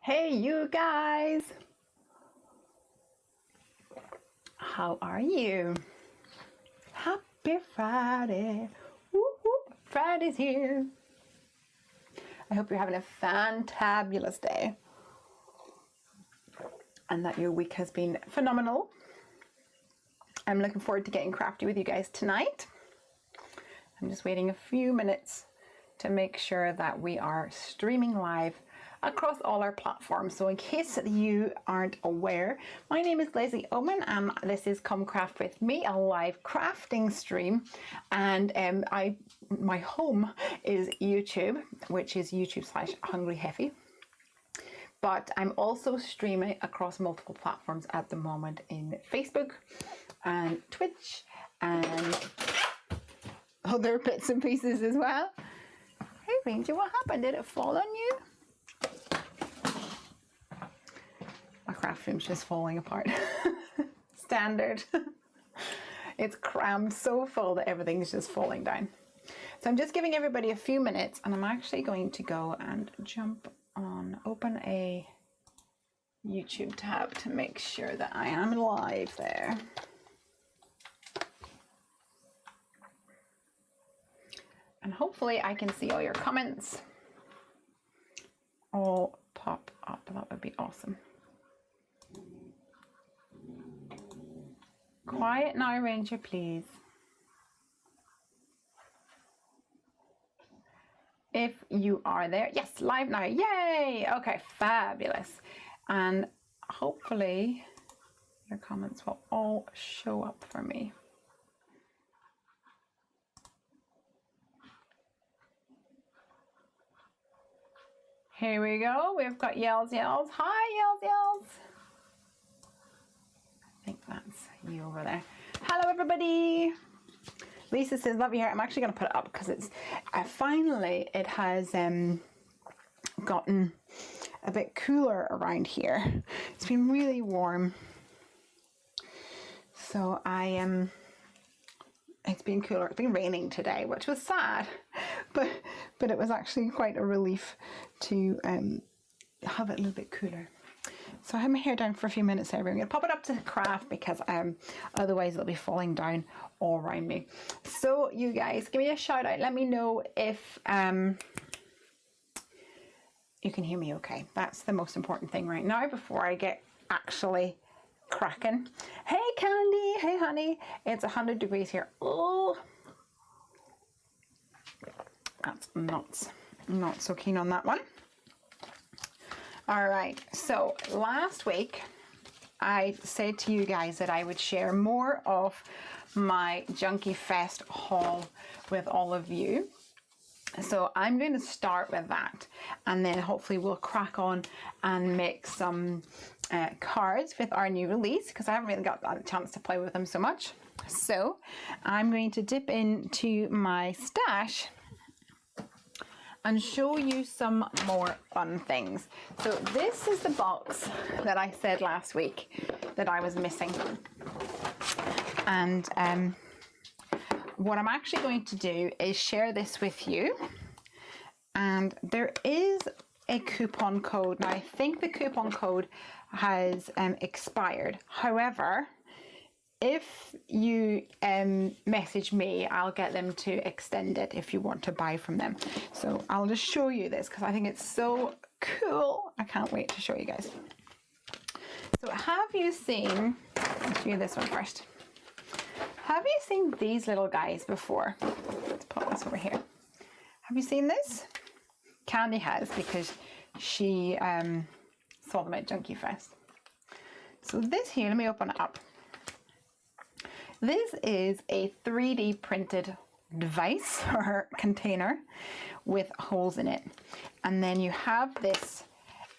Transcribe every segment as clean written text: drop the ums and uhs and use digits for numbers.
Hey you guys! How are you? Happy Friday! Woo woo! Friday's here! I hope you're having a fantabulous day and that your week has been phenomenal. I'm looking forward to getting crafty with you guys tonight. I'm just waiting a few minutes to make sure that we are streaming live across all our platforms. So in case you aren't aware, my name is Lesley Oman and this is Come Craft With Me, a live crafting stream. And my home is YouTube, which is YouTube/Hungry Heffy. But I'm also streaming across multiple platforms at the moment in Facebook and Twitch and other bits and pieces as well. Hey Ranger, what happened? Did it fall on you? My craft room's just falling apart. Standard. It's crammed so full that everything's just falling down. So I'm just giving everybody a few minutes and I'm actually going to go and open a YouTube tab to make sure that I am live there. And hopefully I can see all your comments all pop up. That would be awesome. Quiet now, Ranger, please. If you are there, yes, live now, yay! Okay, fabulous. And hopefully your comments will all show up for me. Here we go. We've got yells. Hi, yells. I think that's you over there. Hello, everybody. Lisa says, love you here. I'm actually going to put it up because it's finally it has gotten a bit cooler around here. It's been really warm. So it's been cooler. It's been raining today, which was sad, but it was actually quite a relief to have it a little bit cooler. So I have my hair down for a few minutes there. I'm going to pop it up to craft because otherwise it'll be falling down all around me. So you guys, give me a shout out. Let me know if you can hear me okay. That's the most important thing right now before I get actually cracking. Hey Candy, hey honey, it's 100 degrees here. Oh, that's nuts. I'm not so keen on that one. All right, so last week I said to you guys that I would share more of my Junkie Fest haul with all of you. So I'm going to start with that and then hopefully we'll crack on and make some cards with our new release because I haven't really got a chance to play with them so much. So I'm going to dip into my stash and show you some more fun things. So this is the box that I said last week that I was missing. And what I'm actually going to do is share this with you. And there is a coupon code. Now I think the coupon code has expired. However, if you message me, I'll get them to extend it if you want to buy from them. So I'll just show you this because I think it's so cool. I can't wait to show you guys. So have you seen, let's do this one first. Have you seen these little guys before? Let's put this over here. Have you seen this? Candy has because she saw them at Junkie Fest. So this here, let me open it up. This is a 3D printed device or container with holes in it. And then you have this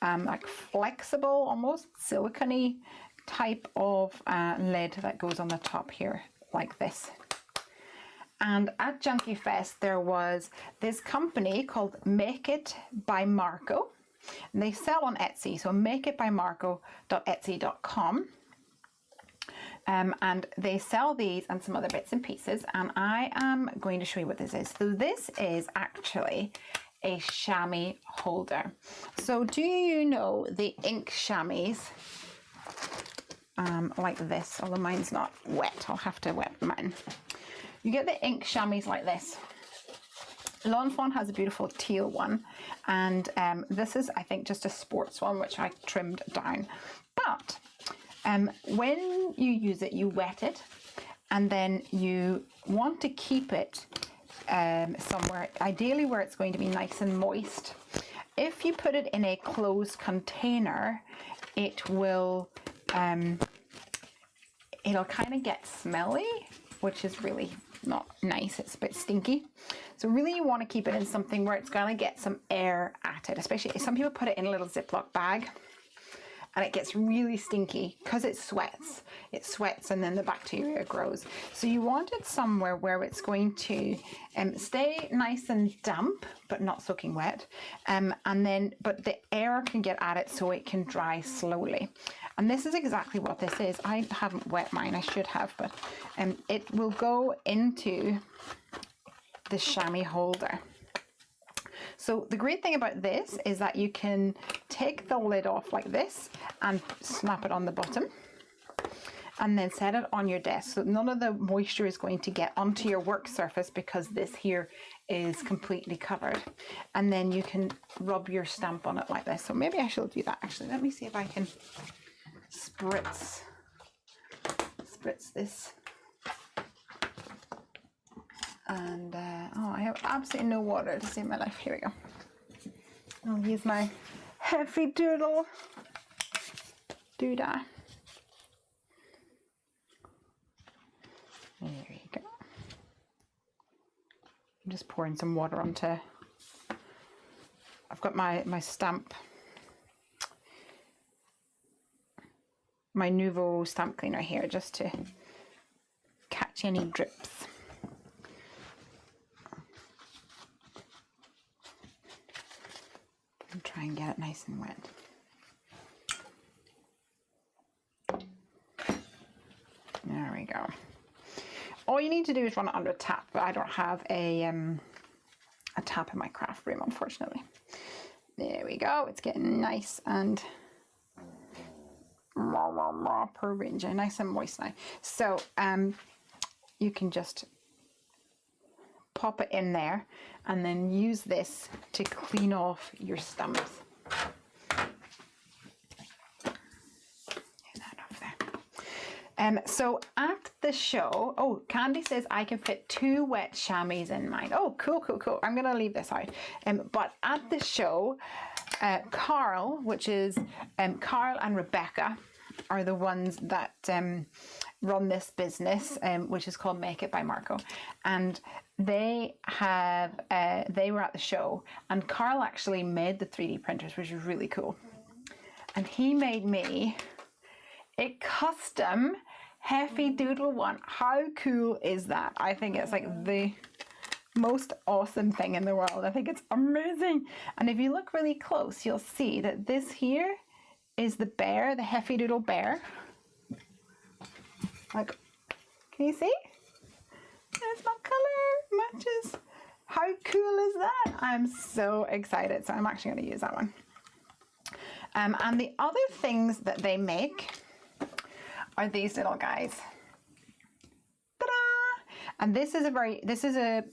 like flexible, almost silicone type of lid that goes on the top here like this. And at Junkie Fest there was this company called Make It by Marco. And they sell on Etsy, so makeitbymarco.etsy.com. And they sell these and some other bits and pieces, and I am going to show you what this is. So this is actually a chamois holder. So do you know the ink chamois? Like this, although mine's not wet, I'll have to wet mine. You get the ink chamois like this. Lawn Fawn has a beautiful teal one, and this is, I think, just a sports one, which I trimmed down. But when you use it, you wet it, and then you want to keep it somewhere, ideally where it's going to be nice and moist. If you put it in a closed container, it will it'll kind of get smelly, which is really not nice. It's a bit stinky. So really you want to keep it in something where it's going to get some air at it, especially if some people put it in a little Ziploc bag and it gets really stinky because it sweats. It sweats and then the bacteria grows. So you want it somewhere where it's going to stay nice and damp, but not soaking wet. But the air can get at it so it can dry slowly. And this is exactly what this is. I haven't wet mine, I should have, but it will go into the chamois holder. So the great thing about this is that you can take the lid off like this and snap it on the bottom and then set it on your desk. So none of the moisture is going to get onto your work surface because this here is completely covered. And then you can rub your stamp on it like this. So maybe I shall do that actually. Let me see if I can spritz this. And oh, I have absolutely no water to save my life. Here we go. I'll use my Heffy doodah. There we go. I'm just pouring some water onto. I've got my stamp, my Nouveau stamp cleaner here, just to catch any drips. And try and get it nice and wet. There we go. All you need to do is run it under a tap, but I don't have a tap in my craft room, unfortunately. There we go. It's getting nice and per range, nice and moist now. So you can just pop it in there and then use this to clean off your stamps. So at the show, oh, Candy says I can fit 2 wet chamois in mine. Oh, cool. I'm going to leave this out. But at the show, Carl, which is Carl and Rebecca, are the ones that run this business, which is called Make It by Marco. And they were at the show, and Carl actually made the 3D printers, which is really cool. And he made me a custom Heffy Doodle one. How cool is that? I think it's like the most awesome thing in the world. I think it's amazing. And if you look really close, you'll see that this here is the bear, the Heffy Doodle bear. Like, can you see? There's my color matches. How cool is that? I'm so excited. So I'm actually going to use that one. And the other things that they make are these little guys. Ta-da! And this is a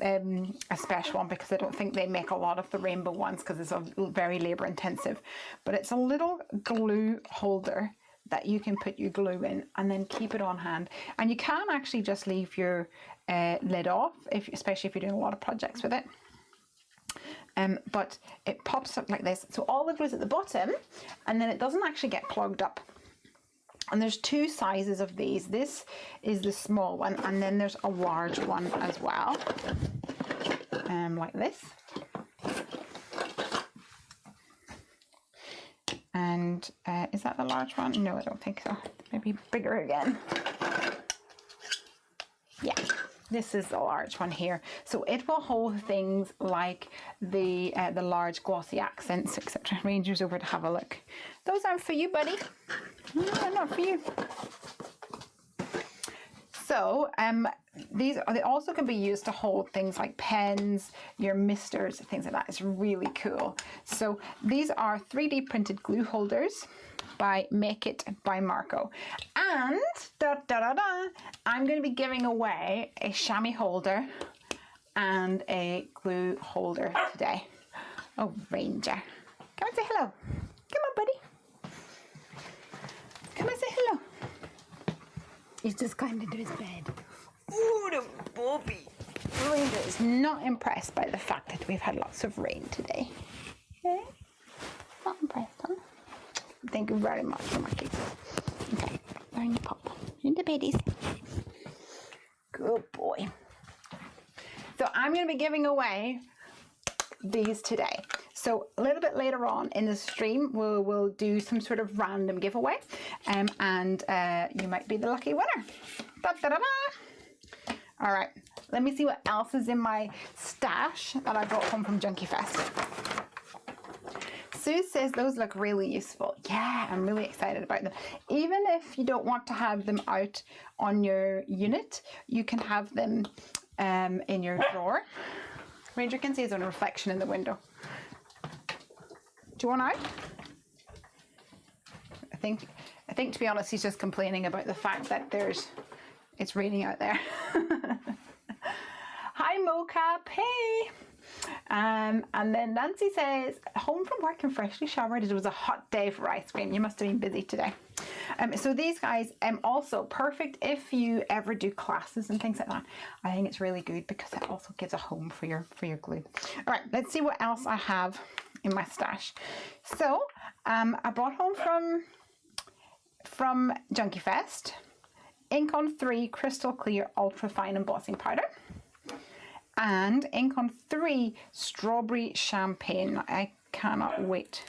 special one because I don't think they make a lot of the rainbow ones because it's very labor intensive. But it's a little glue holder that you can put your glue in and then keep it on hand. And you can actually just leave your lid off, especially if you're doing a lot of projects with it. But it pops up like this. So all the glue is at the bottom and then it doesn't actually get clogged up. And there's 2 sizes of these. This is the small one, and then there's a large one as well, like this. And is that the large one? No, I don't think so. Maybe bigger again. Yeah, this is the large one here. So it will hold things like the large glossy accents, etc. Ranger's over to have a look. Those aren't for you, buddy. No, they're not for you. So they also can be used to hold things like pens, your misters, things like that. It's really cool. So these are 3D printed glue holders by Make It by Marco. And I'm going to be giving away a chamois holder and a glue holder today. Oh, Ranger. Come and say hello. Come on, buddy. Come and say hello. He's just climbed into his bed. Ooh, the bobby. Ranger is not impressed by the fact that we've had lots of rain today. Okay? Not impressed, huh? Thank you very much for my cake. Okay, there you pop. In the beddies. Good boy. So I'm going to be giving away these today. So a little bit later on in the stream, we'll do some sort of random giveaway, and you might be the lucky winner. All right, let me see what else is in my stash that I brought home from Junkie Fest. Sue says those look really useful. Yeah, I'm really excited about them. Even if you don't want to have them out on your unit, you can have them in your drawer. Ranger can see his own reflection in the window. Do you want out? I think to be honest, he's just complaining about the fact that it's raining out there. Hi Mocap, hey. And then Nancy says, home from work and freshly showered. It was a hot day for ice cream. You must have been busy today. So these guys also perfect if you ever do classes and things like that. I think it's really good because it also gives a home for your glue. All right, let's see what else I have in my stash. So I brought home from Junkie Fest Ink on 3 Crystal Clear Ultra Fine Embossing Powder. And Ink on 3 Strawberry Champagne. I cannot wait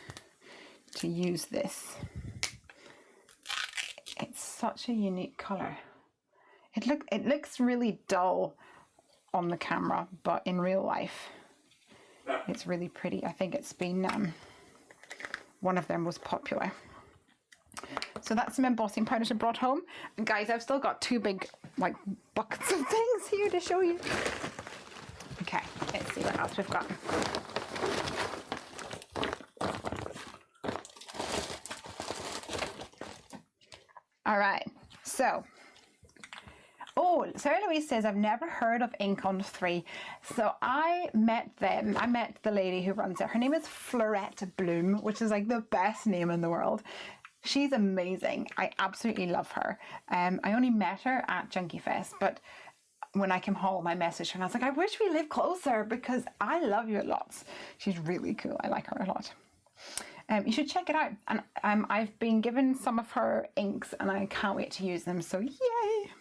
to use this. It's such a unique color. It looks really dull on the camera, but in real life, it's really pretty. I think it's been one of their most popular. So that's some embossing powders I brought home. And guys, I've still got 2 big buckets of things here to show you. Okay, let's see what else we've got. All right, so, Sarah Louise says, I've never heard of Ink on 3. So I met the lady who runs it. Her name is Florette Bloom, which is like the best name in the world. She's amazing. I absolutely love her. I only met her at Junkie Fest, but when I came home, I messaged her and I was like, I wish we lived closer because I love you lots. She's really cool. I like her a lot. You should check it out. And I've been given some of her inks and I can't wait to use them. So yay.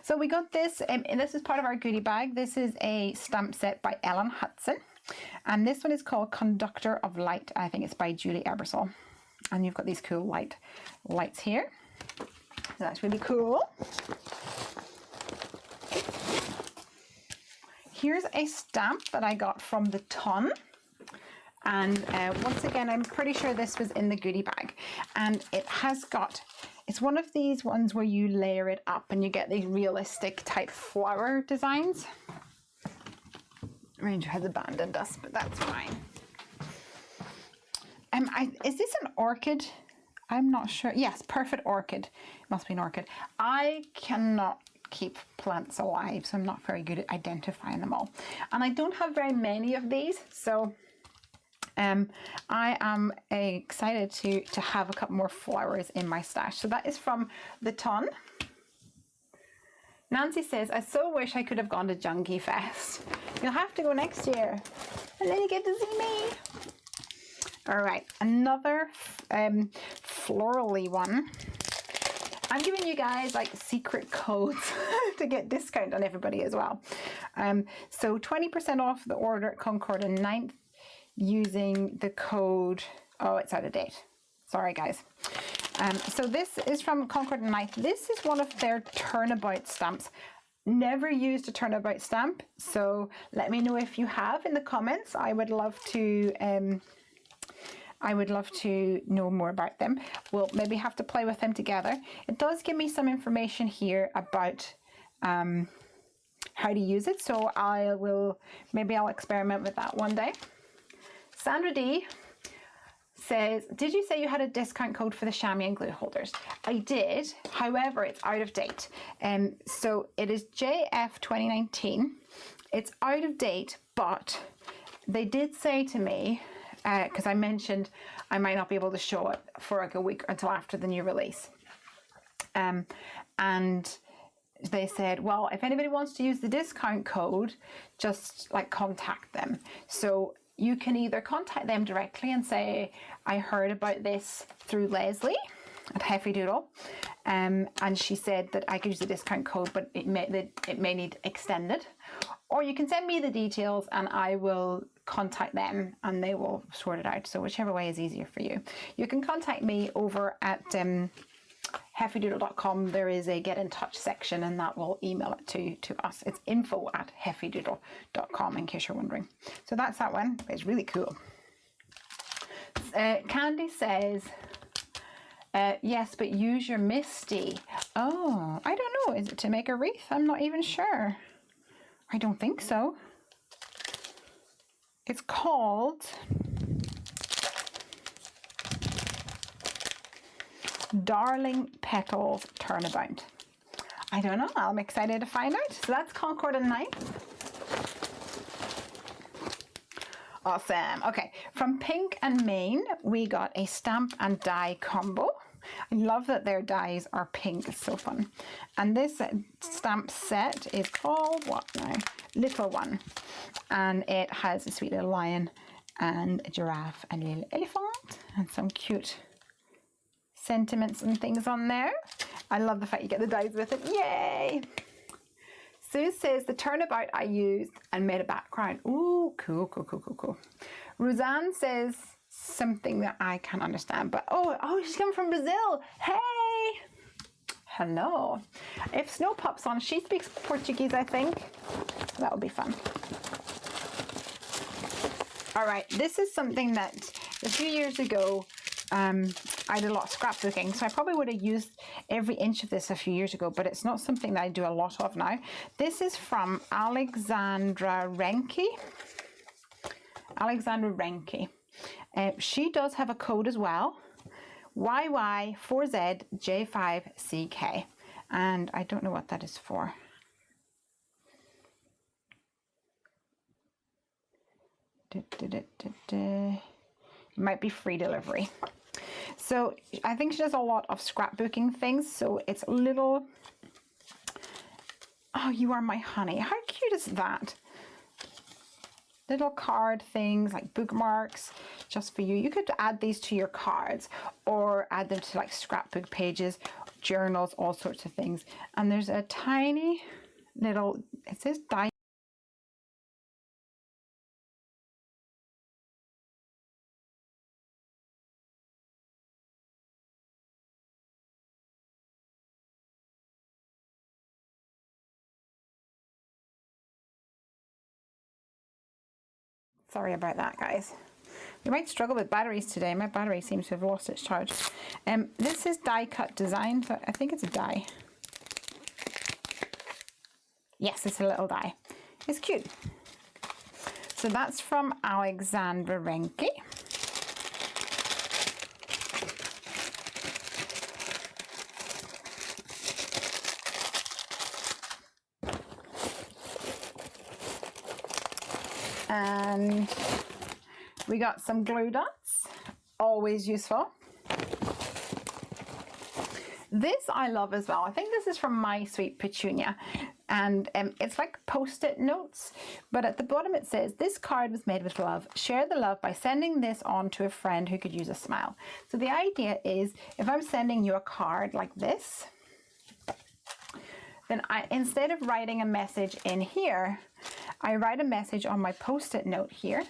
So we got this, and this is part of our goodie bag. This is a stamp set by Ellen Hudson. And this one is called Conductor of Light. I think it's by Julie Ebersole. And you've got these cool lights here. So that's really cool. Here's a stamp that I got from the Ton. And once again, I'm pretty sure this was in the goodie bag. And it's one of these ones where you layer it up and you get these realistic type flower designs. Ranger has abandoned us, but that's fine. Is this an orchid? I'm not sure. Yes, Perfect Orchid. It must be an orchid. I cannot keep plants alive, so I'm not very good at identifying them all. And I don't have very many of these, so I am excited to have a couple more flowers in my stash. So that is from the Ton. Nancy says, I so wish I could have gone to Junkie Fest. You'll have to go next year, and then you get to see me. All right, another florally one. I'm giving you guys like secret codes to get discount on everybody as well. So 20% off the order at Concord and 9th using the code. Oh, it's out of date. Sorry, guys. So this is from Concord and 9th. This is one of their turnabout stamps. Never used a turnabout stamp, so let me know if you have in the comments. I would love to know more about them. We'll maybe have to play with them together. It does give me some information here about how to use it. So maybe I'll experiment with that one day. Sandra D says, did you say you had a discount code for the chamois and glue holders? I did, however, it's out of date. So it is JF 2019. It's out of date, but they did say to me, because I mentioned I might not be able to show it for like a week until after the new release. And they said, well, if anybody wants to use the discount code, just like contact them. So you can either contact them directly and say, I heard about this through Lesley at Heffy Doodle, and she said that I could use the discount code, but it may need extended. Or you can send me the details and I will contact them and they will sort it out. So whichever way is easier for you. You can contact me over at heffydoodle.com. There is a get in touch section and that will email it to us. It's info@heffydoodle.com in case you're wondering. So that's that one. It's really cool. Candy says, yes, but use your Misty. Oh, I don't know. Is it to make a wreath? I'm not even sure. I don't think so. It's called Darling Petals Turnabout. I don't know. I'm excited to find out. So that's Concord and Ninth. Awesome. Okay, from Pink and Maine, we got a stamp and die combo. I love that their dies are pink. It's so fun. And this stamp set is called, what now? Little One. And it has a sweet little lion and a giraffe and a little elephant and some cute sentiments and things on there. I love the fact you get the dies with it. Yay! Sue says the turnabout I used and made a background. Ooh, cool, cool, cool, cool, cool. Roseanne says something that I can't understand, but oh, she's coming from Brazil. Hey! Hello. If Snow pops on, she speaks Portuguese, I think. That would be fun. All right, this is something that a few years ago, I did a lot of scrapbooking, so I probably would have used every inch of this a few years ago, but it's not something that I do a lot of now. This is from Alexandra Renke. Alexandra Renke. She does have a code as well, YY4ZJ5CK, and I don't know what that is for. It might be free delivery. So I think she does a lot of scrapbooking things, so it's a little, oh, you are my honey. How cute is that? Little card things like bookmarks just for you. You could add these to your cards or add them to like scrapbook pages, journals, all sorts of things. And there's a tiny little, it says die. Sorry about that, guys. We might struggle with batteries today. My battery seems to have lost its charge. This is die cut design, so I think it's a die. Yes, it's a little die. It's cute. So that's from Alexandra Renke. And we got some glue dots, always useful. This I love as well. I think this is from My Sweet Petunia, and it's like post-it notes, but at the bottom it says, this card was made with love. Share the love by sending this on to a friend who could use a smile. So the idea is, if I'm sending you a card like this, then instead of writing a message in here, I write a message on my post-it note here,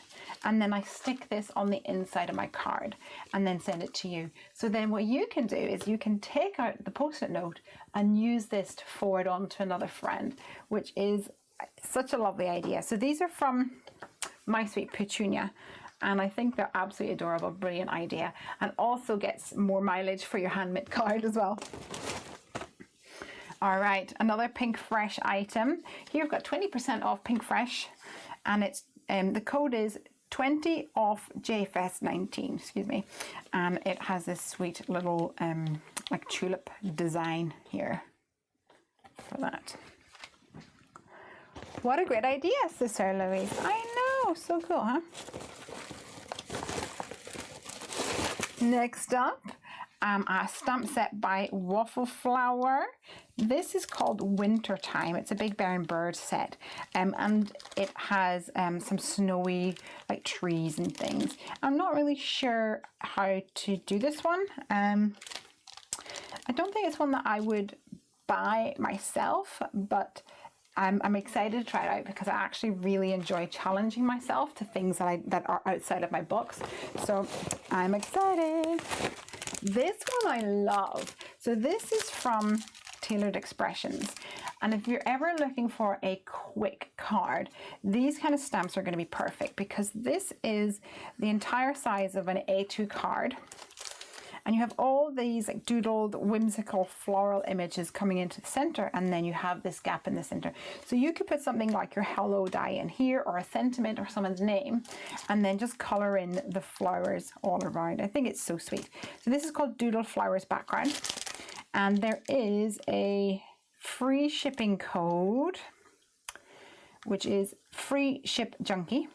and then I stick this on the inside of my card and then send it to you. So then what you can do is you can take out the post-it note and use this to forward on to another friend, which is such a lovely idea. So these are from My Sweet Petunia, and I think they're absolutely adorable, brilliant idea, and also gets more mileage for your handmade card as well. All right, another Pink Fresh item. Here we've got 20% off Pink Fresh, and it's the code is 20 off JFest 19, excuse me. And it has this sweet little like tulip design here for that. What a great idea, Sister Louise. I know, so cool, huh? Next up, a stamp set by Waffle Flower. This is called Wintertime. It's a Big Bear and Bird set, and it has some snowy like trees and things. I'm not really sure how to do this one. I don't think it's one that I would buy myself, but I'm excited to try it out because I actually really enjoy challenging myself to things that are outside of my box. So I'm excited. This one I love. So this is from Tailored Expressions. And if you're ever looking for a quick card, these kind of stamps are going to be perfect because this is the entire size of an A2 card. And you have all these like doodled, whimsical floral images coming into the center, and then you have this gap in the center. So you could put something like your hello die in here, or a sentiment or someone's name, and then just color in the flowers all around. I think it's so sweet. So this is called Doodle Flowers Background, and there is a free shipping code, which is free ship junkie,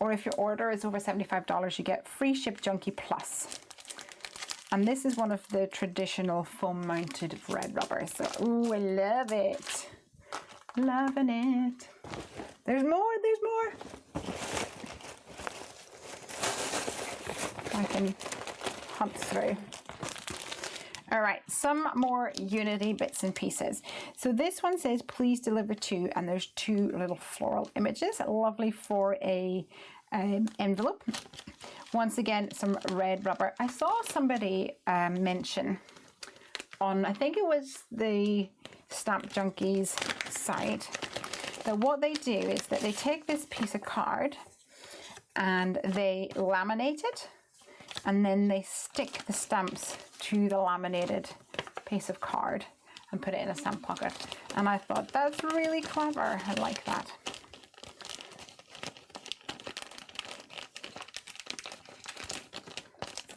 or if your order is over $75, you get free ship junkie plus. And this is one of the traditional foam mounted red rubbers. So, ooh, I love it. Loving it. There's more, there's more. I can hunt through. All right, some more Unity bits and pieces. So this one says, please deliver to, and there's two little floral images. Lovely for a envelope. Once again, some red rubber. I saw somebody mention on, I think it was the Stamp Junkies site, that what they do is that they take this piece of card and they laminate it, and then they stick the stamps to the laminated piece of card and put it in a stamp pocket. And I thought, that's really clever. I like that.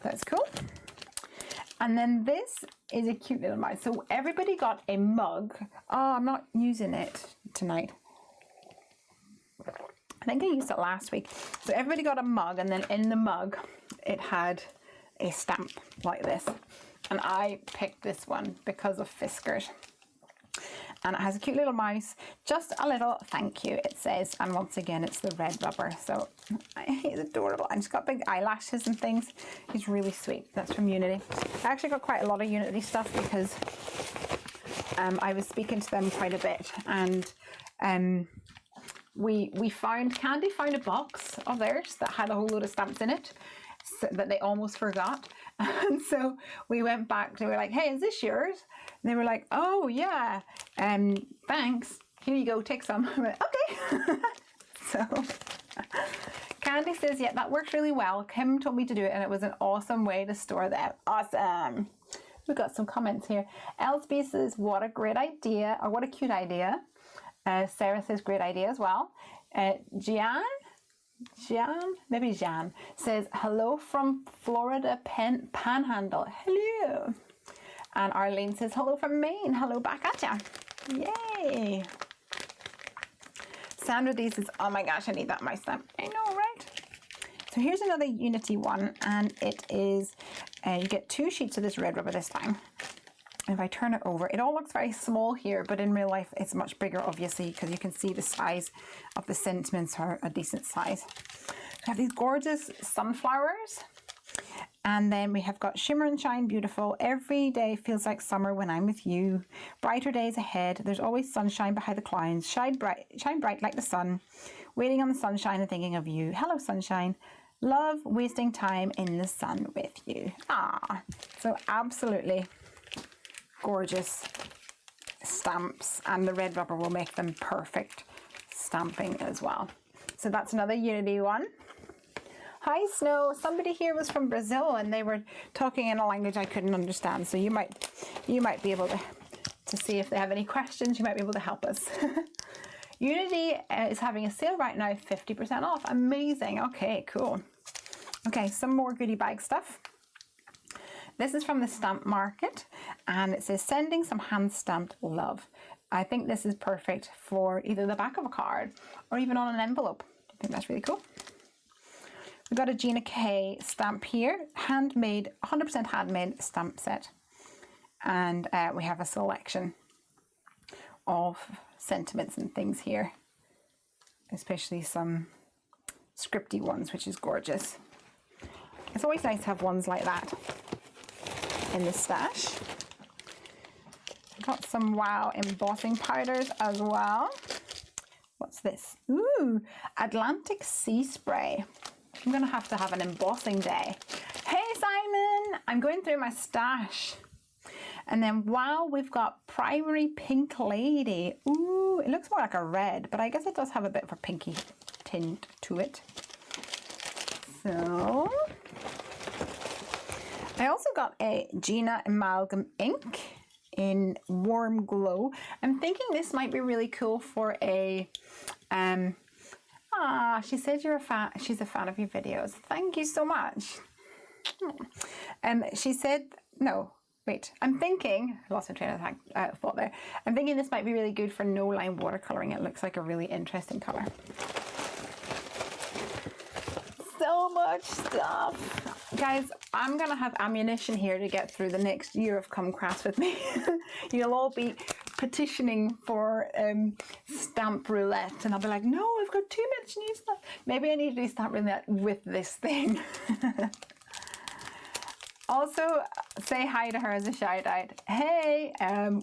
That's cool. And then this is a cute little mouse. So everybody got a mug. Oh, I'm not using it tonight. I think I used it last week. So everybody got a mug, and then in the mug it had a stamp like this. And I picked this one because of Fiskars. And it has a cute little mouse, just a little thank you, it says. And once again, it's the red rubber. So he's adorable. And he's got big eyelashes and things. He's really sweet. That's from Unity. I actually got quite a lot of Unity stuff because I was speaking to them quite a bit. And Candy found a box of theirs that had a whole load of stamps in it that they almost forgot. And so we went back, they were like, hey, is this yours? And they were like, oh yeah, thanks, here you go, take some. I went, okay. So Candy says, yeah, that works really well. Kim told me to do it and it was an awesome way to store them. Awesome. We've got some comments here. Elsby says, what a great idea, or what a cute idea. Sarah says, great idea as well. Jan says, hello from Florida Panhandle. Hello. And Arlene says, hello from Maine. Hello back at ya. Yay. Sandra D says, oh my gosh, I need that mouse stamp. I know, right? So here's another Unity one, and it is, you get 2 sheets of this red rubber this time. If I turn it over, it all looks very small here, but in real life it's much bigger, obviously, because you can see the size of the sentiments are a decent size. We have these gorgeous sunflowers, and then we have got shimmer and shine, beautiful. Every day feels like summer when I'm with you. Brighter days ahead. There's always sunshine behind the clouds. Shine bright like the sun. Waiting on the sunshine and thinking of you. Hello, sunshine. Love wasting time in the sun with you. Ah, so absolutely gorgeous stamps, and the red rubber will make them perfect stamping as well. So that's another Unity one. Hi Snow, somebody here was from Brazil and they were talking in a language I couldn't understand, so you might be able to to see if they have any questions. You might be able to help us. Unity is having a sale right now, 50% off. Amazing. Okay, cool. Okay, some more goodie bag stuff. This is from the Stamp Market, and it says sending some hand stamped love. I think this is perfect for either the back of a card or even on an envelope. I think that's really cool. We've got a Gina K stamp here, handmade, 100% handmade stamp set. And we have a selection of sentiments and things here, especially some scripty ones, which is gorgeous. It's always nice to have ones like that in the stash. Got some wow embossing powders as well. What's this? Ooh, Atlantic Sea Spray. I'm gonna have to have an embossing day. Hey Simon, I'm going through my stash. And then wow, we've got Primary Pink Lady. Ooh, it looks more like a red, but I guess it does have a bit of a pinky tint to it. So I also got a Gina Amalgam ink in Warm Glow. I'm thinking this might be really cool for a she said you're a fan, she's a fan of your videos. Thank you so much. She said, no, wait, I'm thinking, I lost my train of thought there. I'm thinking this might be really good for no line watercoloring. It looks like a really interesting color. So much stuff. Guys, I'm gonna have ammunition here to get through the next year of Come Crafts with me. You'll all be petitioning for stamp roulette, and I'll be like, no, I've got too much new stuff. Maybe I need to do stamp roulette with this thing. Also, say hi to her as a shout out. Hey,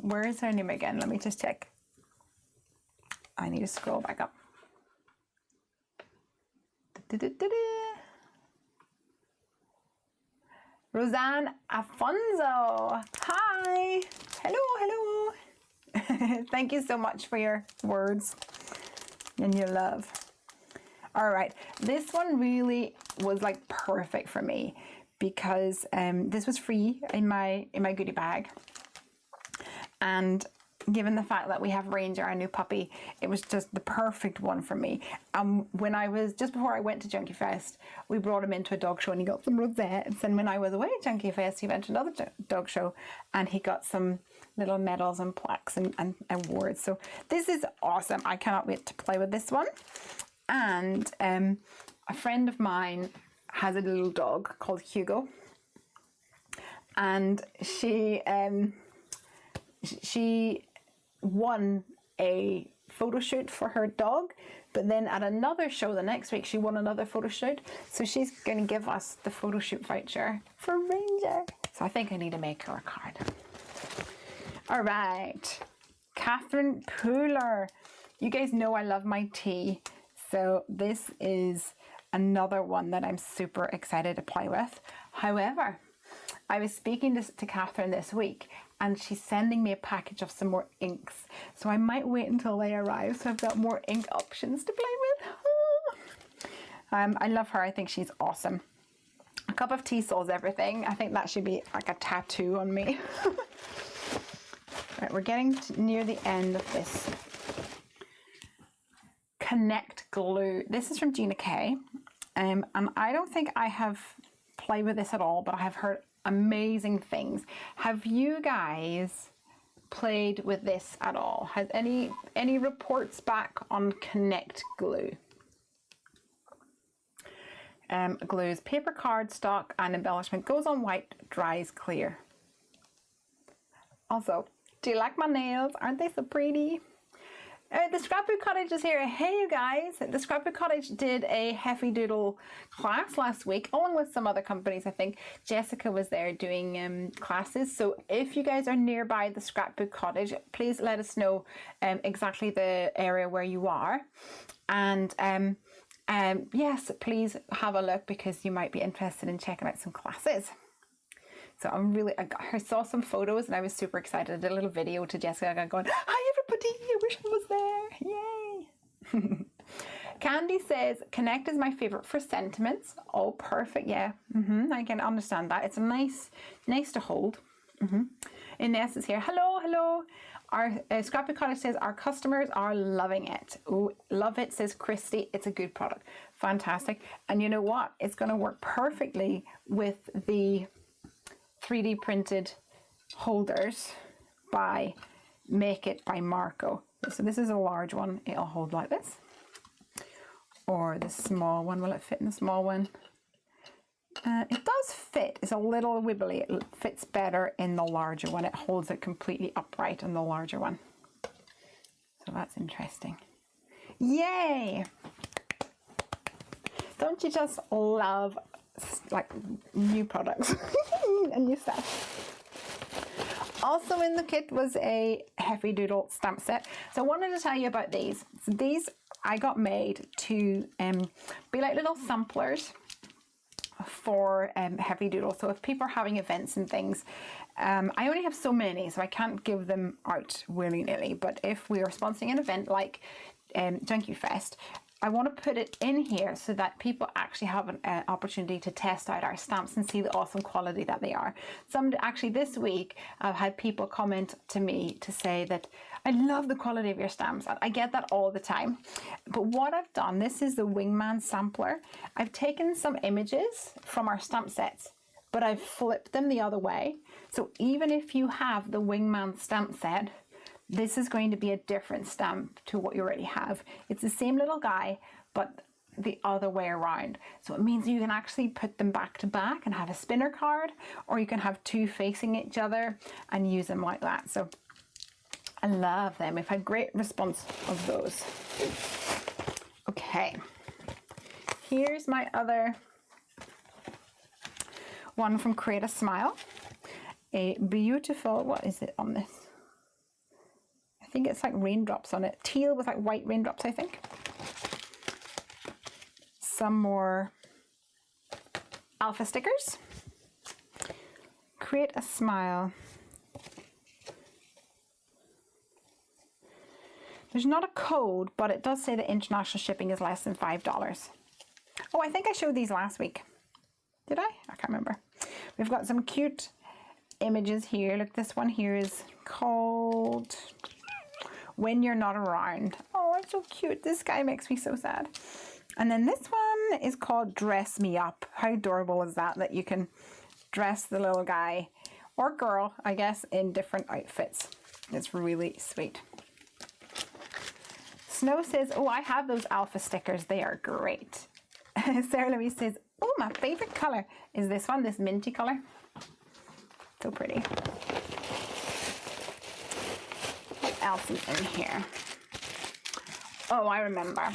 where is her name again? Let me just check. I need to scroll back up. Roseanne Afonso. Hi. Hello, hello. Thank you so much for your words and your love. All right, this one really was like perfect for me because this was free in my goodie bag, and given the fact that we have Ranger, our new puppy, it was just the perfect one for me. When I was, just before I went to Junkie Fest, we brought him into a dog show and he got some rosettes. And when I was away at Junkie Fest, he went to another dog show and he got some little medals and plaques and awards. So this is awesome. I cannot wait to play with this one. And a friend of mine has a little dog called Hugo. And she won a photo shoot for her dog, but then at another show the next week she won another photo shoot, so she's going to give us the photo shoot voucher for Ranger. So I think I need to make her a card. All right, Catherine Pooler, you guys know I love my tea, so this is another one that I'm super excited to play with. However, I was speaking to Catherine this week and she's sending me a package of some more inks. So I might wait until they arrive so I've got more ink options to play with. I love her. I think she's awesome. A cup of tea solves everything. I think that should be like a tattoo on me. Right, we're getting near the end of this. Connect Glue. This is from Gina K. And I don't think I have played with this at all, but I have heard amazing things. Have you guys played with this at all? Has any reports back on Connect Glue? Glues paper, cardstock and embellishment, goes on white, dries clear. Also, do you like my nails? Aren't they so pretty? The Scrapbook Cottage is here. Hey you guys, the Scrapbook Cottage did a Heffy Doodle class last week along with some other companies. I think Jessica was there doing classes. So if you guys are nearby the Scrapbook Cottage, please let us know exactly the area where you are. And yes, please have a look because you might be interested in checking out some classes. So I saw some photos and I was super excited. I did a little video to Jessica going, hi everybody, I wish I was there, yay. Candy says, Connect is my favorite for sentiments. Oh, perfect, yeah, I can understand that. It's nice to hold. Ines is here, hello, hello. Our Scrappy Cottage says our customers are loving it. Oh, love it, says Christy. It's a good product. Fantastic. And you know what? It's going to work perfectly with the 3D printed holders by Make It by Marco. So this is a large one. It'll hold like this. Or the small one. Will it fit in the small one? It does fit. It's a little wibbly. It fits better in the larger one. It holds it completely upright in the larger one. So that's interesting. Yay! Don't you just love like new products and new stuff? Also in the kit was a Heffy Doodle stamp set. So I wanted to tell you about these. So these I got made to be like little samplers for Heffy Doodle. So if people are having events and things, I only have so many, so I can't give them out willy-nilly. But if we are sponsoring an event like Junkie Fest, I want to put it in here so that people actually have an opportunity to test out our stamps and see the awesome quality that they are. Actually this week I've had people comment to me to say that I love the quality of your stamps. I get that all the time. But what I've done, this is the Wingman sampler. I've taken some images from our stamp sets, but I've flipped them the other way. So even if you have the Wingman stamp set, this is going to be a different stamp to what you already have. It's the same little guy, but the other way around. So it means you can actually put them back to back and have a spinner card, or you can have two facing each other and use them like that. So I love them. We've had great response of those. Okay, here's my other one from Create a Smile. A beautiful, what is it on this? I think it's like raindrops on it. Teal with like white raindrops, I think. Some more alpha stickers. Create a Smile. There's not a code, but it does say that international shipping is less than $5. Oh, I think I showed these last week. Did I? I can't remember. We've got some cute images here. Look, this one here is called When You're Not Around. Oh, it's so cute. This guy makes me so sad. And then this one is called Dress Me Up. How adorable is that? That you can dress the little guy or girl, I guess, in different outfits. It's really sweet. Snow says, oh, I have those alpha stickers. They are great. Sarah Louise says, oh, my favorite color is this one, this minty color. So pretty. What else is in here? Oh, I remember.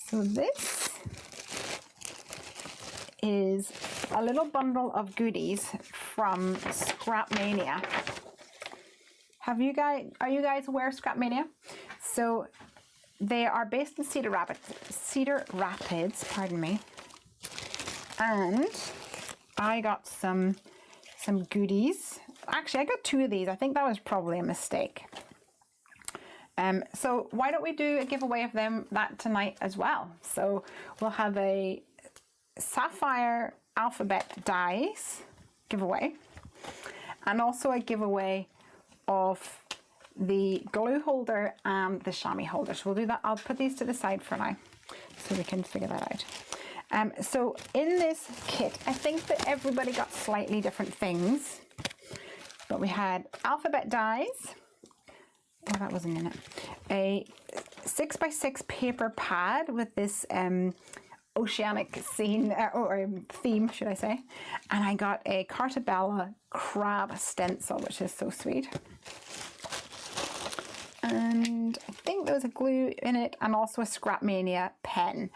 So this is a little bundle of goodies from Scrapmania. Are you guys aware of Scrapmania? So they are based in Cedar Rapids, pardon me. And I got some goodies. Actually, I got two of these. I think that was probably a mistake. So why don't we do a giveaway of that tonight as well? So we'll have a sapphire alphabet dies giveaway, and also a giveaway of the glue holder and the chamois holder. So we'll do that. I'll put these to the side for now so we can figure that out. So in this kit, I think that everybody got slightly different things, but we had alphabet dies. Oh, that wasn't in it. A 6x6 paper pad with this oceanic scene or theme, should I say. And I got a Cartabella crab stencil, which is so sweet. And I think there was a glue in it and also a Scrapmania pen.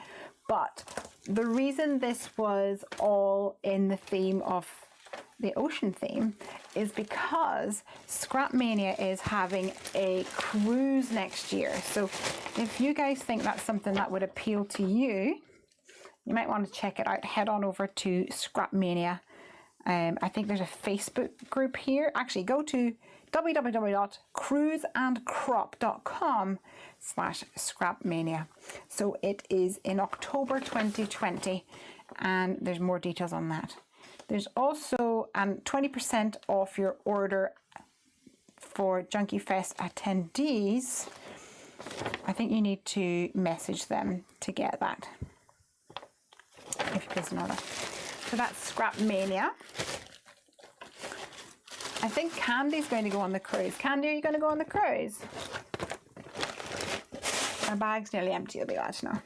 But the reason this was all in the theme of the ocean theme is because Scrapmania is having a cruise next year. So if you guys think that's something that would appeal to you, you might want to check it out. Head on over to Scrapmania. I think there's a Facebook group here. Actually, go to www.cruiseandcrop.com/Scrapmania. So it is in October 2020, and there's more details on that. There's also 20% off your order for Junkie Fest attendees, I think you need to message them to get that, if you place an order. So that's Scrap Mania. I think Candy's going to go on the cruise. Candy, are you going to go on the cruise? My bag's nearly empty, you'll be glad to know.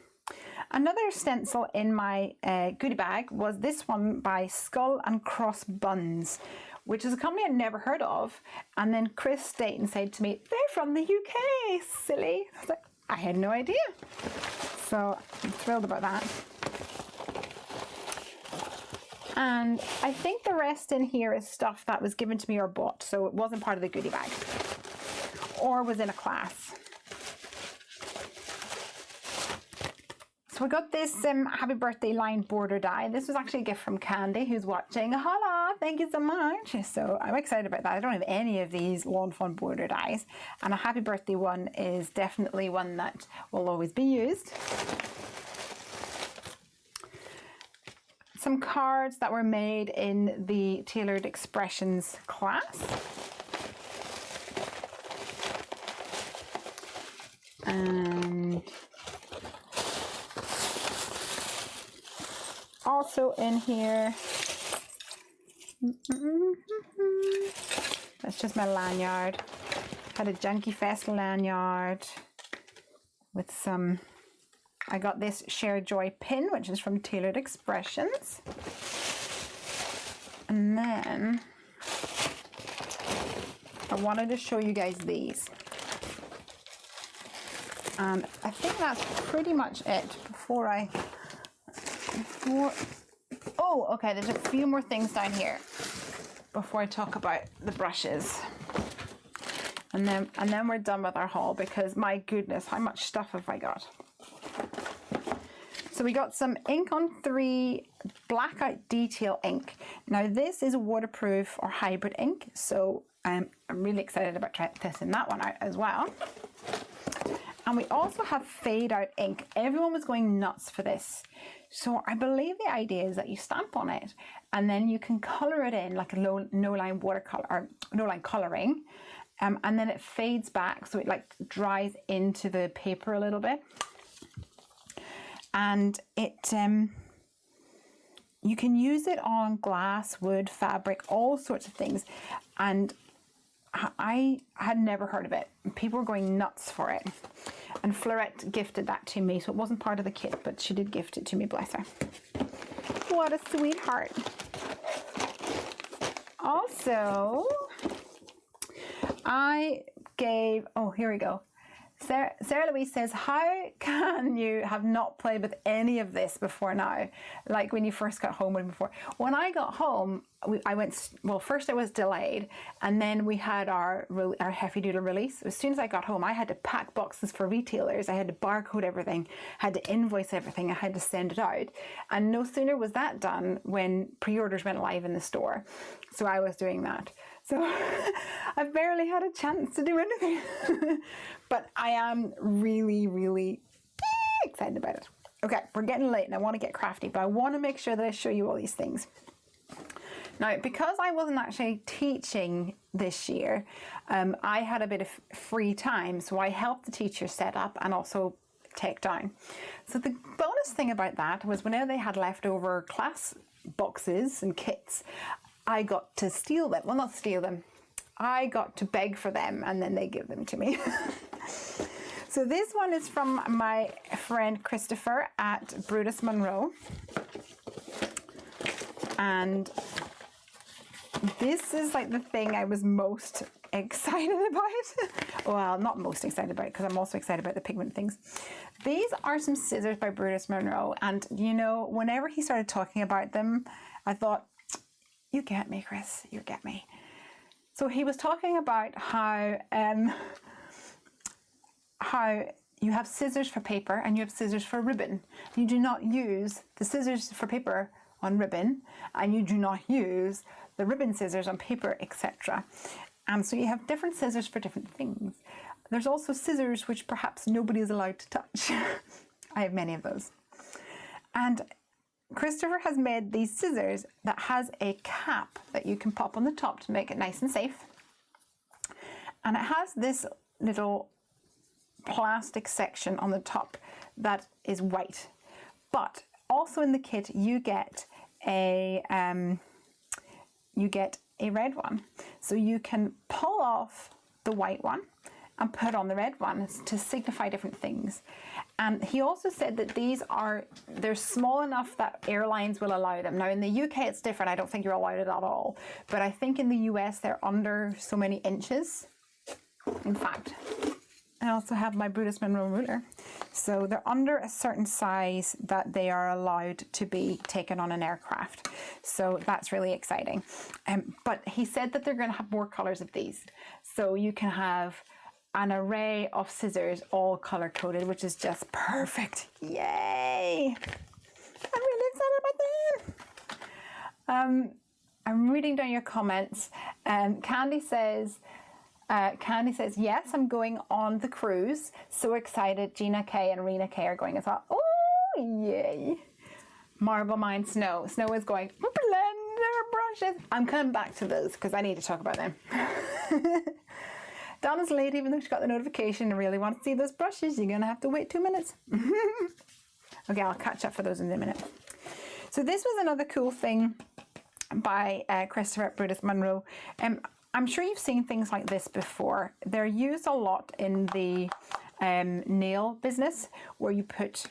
Another stencil in my goodie bag was this one by Skull and Cross Buns, which is a company I'd never heard of. And then Chris Dayton said to me, they're from the UK, silly. I was like, I had no idea. So I'm thrilled about that. And I think the rest in here is stuff that was given to me or bought, so it wasn't part of the goodie bag or was in a class. So we got this happy birthday line border die. This was actually a gift from Candy, who's watching. Holla, thank you so much. So I'm excited about that. I don't have any of these Lawn Fawn border dies, and a happy birthday one is definitely one that will always be used. Some cards that were made in the Tailored Expressions class. And also in here, that's just my lanyard. Had a Junkie Fest lanyard with some, I got this Share Joy pin, which is from Tailored Expressions. And then I wanted to show you guys these. And I think that's pretty much it oh, okay, there's a few more things down here before I talk about the brushes. And then we're done with our haul, because my goodness, how much stuff have I got? So we got some ink on 3 blackout detail ink. Now this is a waterproof or hybrid ink, so I'm really excited about testing that one out as well. And we also have fade out ink. Everyone was going nuts for this. So I believe the idea is that you stamp on it and then you can color it in like a no line watercolor or no line coloring. And then it fades back, so it like dries into the paper a little bit. And it, you can use it on glass, wood, fabric, all sorts of things. And I had never heard of it. People were going nuts for it. And Florette gifted that to me, so it wasn't part of the kit, but she did gift it to me, bless her. What a sweetheart. Also, I gave, oh, here we go. Sarah Louise says, how can you have not played with any of this before now? Like when you first got home or before. When I got home, I went, well, first I was delayed, and then we had our Heffy Doodle release. As soon as I got home, I had to pack boxes for retailers. I had to barcode everything, had to invoice everything. I had to send it out. And no sooner was that done when pre-orders went live in the store. So I was doing that. So I barely had a chance to do anything. But I am really, really excited about it. Okay, we're getting late and I want to get crafty, but I want to make sure that I show you all these things. Now, because I wasn't actually teaching this year, I had a bit of free time, so I helped the teachers set up and also take down. So the bonus thing about that was whenever they had leftover class boxes and kits, I got to steal them. Well, not steal them. I got to beg for them and then they give them to me. So this one is from my friend Christopher at Brutus Monroe. And this is like the thing I was most excited about. Well, not most excited about, because I'm also excited about the pigment things. These are some scissors by Brutus Monroe. And you know, whenever he started talking about them, I thought, you get me, Chris, you get me. So he was talking about how you have scissors for paper and you have scissors for ribbon. You do not use the scissors for paper on ribbon, and you do not use the ribbon scissors on paper, etc. And so you have different scissors for different things. There's also scissors which perhaps nobody is allowed to touch. I have many of those. And Christopher has made these scissors that has a cap that you can pop on the top to make it nice and safe. And it has this little plastic section on the top that is white. But also in the kit you get a red one. So you can pull off the white one and put on the red one to signify different things. And he also said that they're small enough that airlines will allow them. Now in the UK it's different, I don't think you're allowed it at all. But I think in the US they're under so many inches. In fact, I also have my Brutus Monroe ruler. So they're under a certain size that they are allowed to be taken on an aircraft. So that's really exciting. But he said that they're going to have more colors of these. So you can have an array of scissors all color coded, which is just perfect. Yay! I'm really excited about that. I'm reading down your comments. Candy says, yes, I'm going on the cruise. So excited. Gina K and Rena K are going as well. Oh, yay. Marble Mine Snow. Snow is going, blender brushes. I'm coming back to those because I need to talk about them. Donna's late, even though she got the notification and really wants to see those brushes. You're going to have to wait 2 minutes. Okay, I'll catch up for those in a minute. So this was another cool thing by Christopher at Brutus Monroe. I'm sure you've seen things like this before. They're used a lot in the nail business, where you put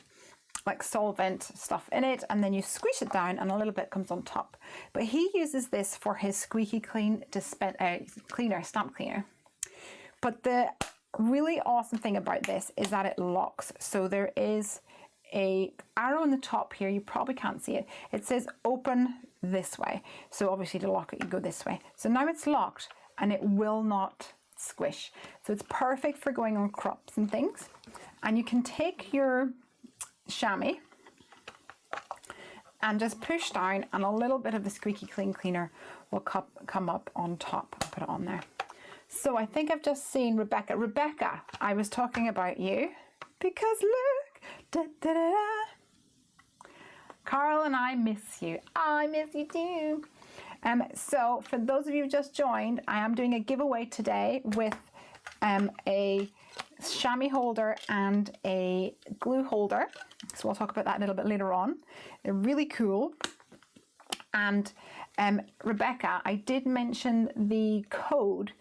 like solvent stuff in it and then you squish it down and a little bit comes on top. But he uses this for his squeaky clean stamp cleaner. But the really awesome thing about this is that it locks. So there is a arrow on the top here. You probably can't see it. It says open this way. So obviously to lock it, you go this way. So now it's locked and it will not squish. So it's perfect for going on crops and things. And you can take your chamois and just push down and a little bit of the squeaky clean cleaner will come up on top and put it on there. So I think I've just seen Rebecca. Rebecca, I was talking about you because look, da, da, da, da. Carl and I miss you. I miss you too. So for those of you who just joined, I am doing a giveaway today with a chamois holder and a glue holder. So we'll talk about that a little bit later on. They're really cool. And Rebecca, I did mention the code.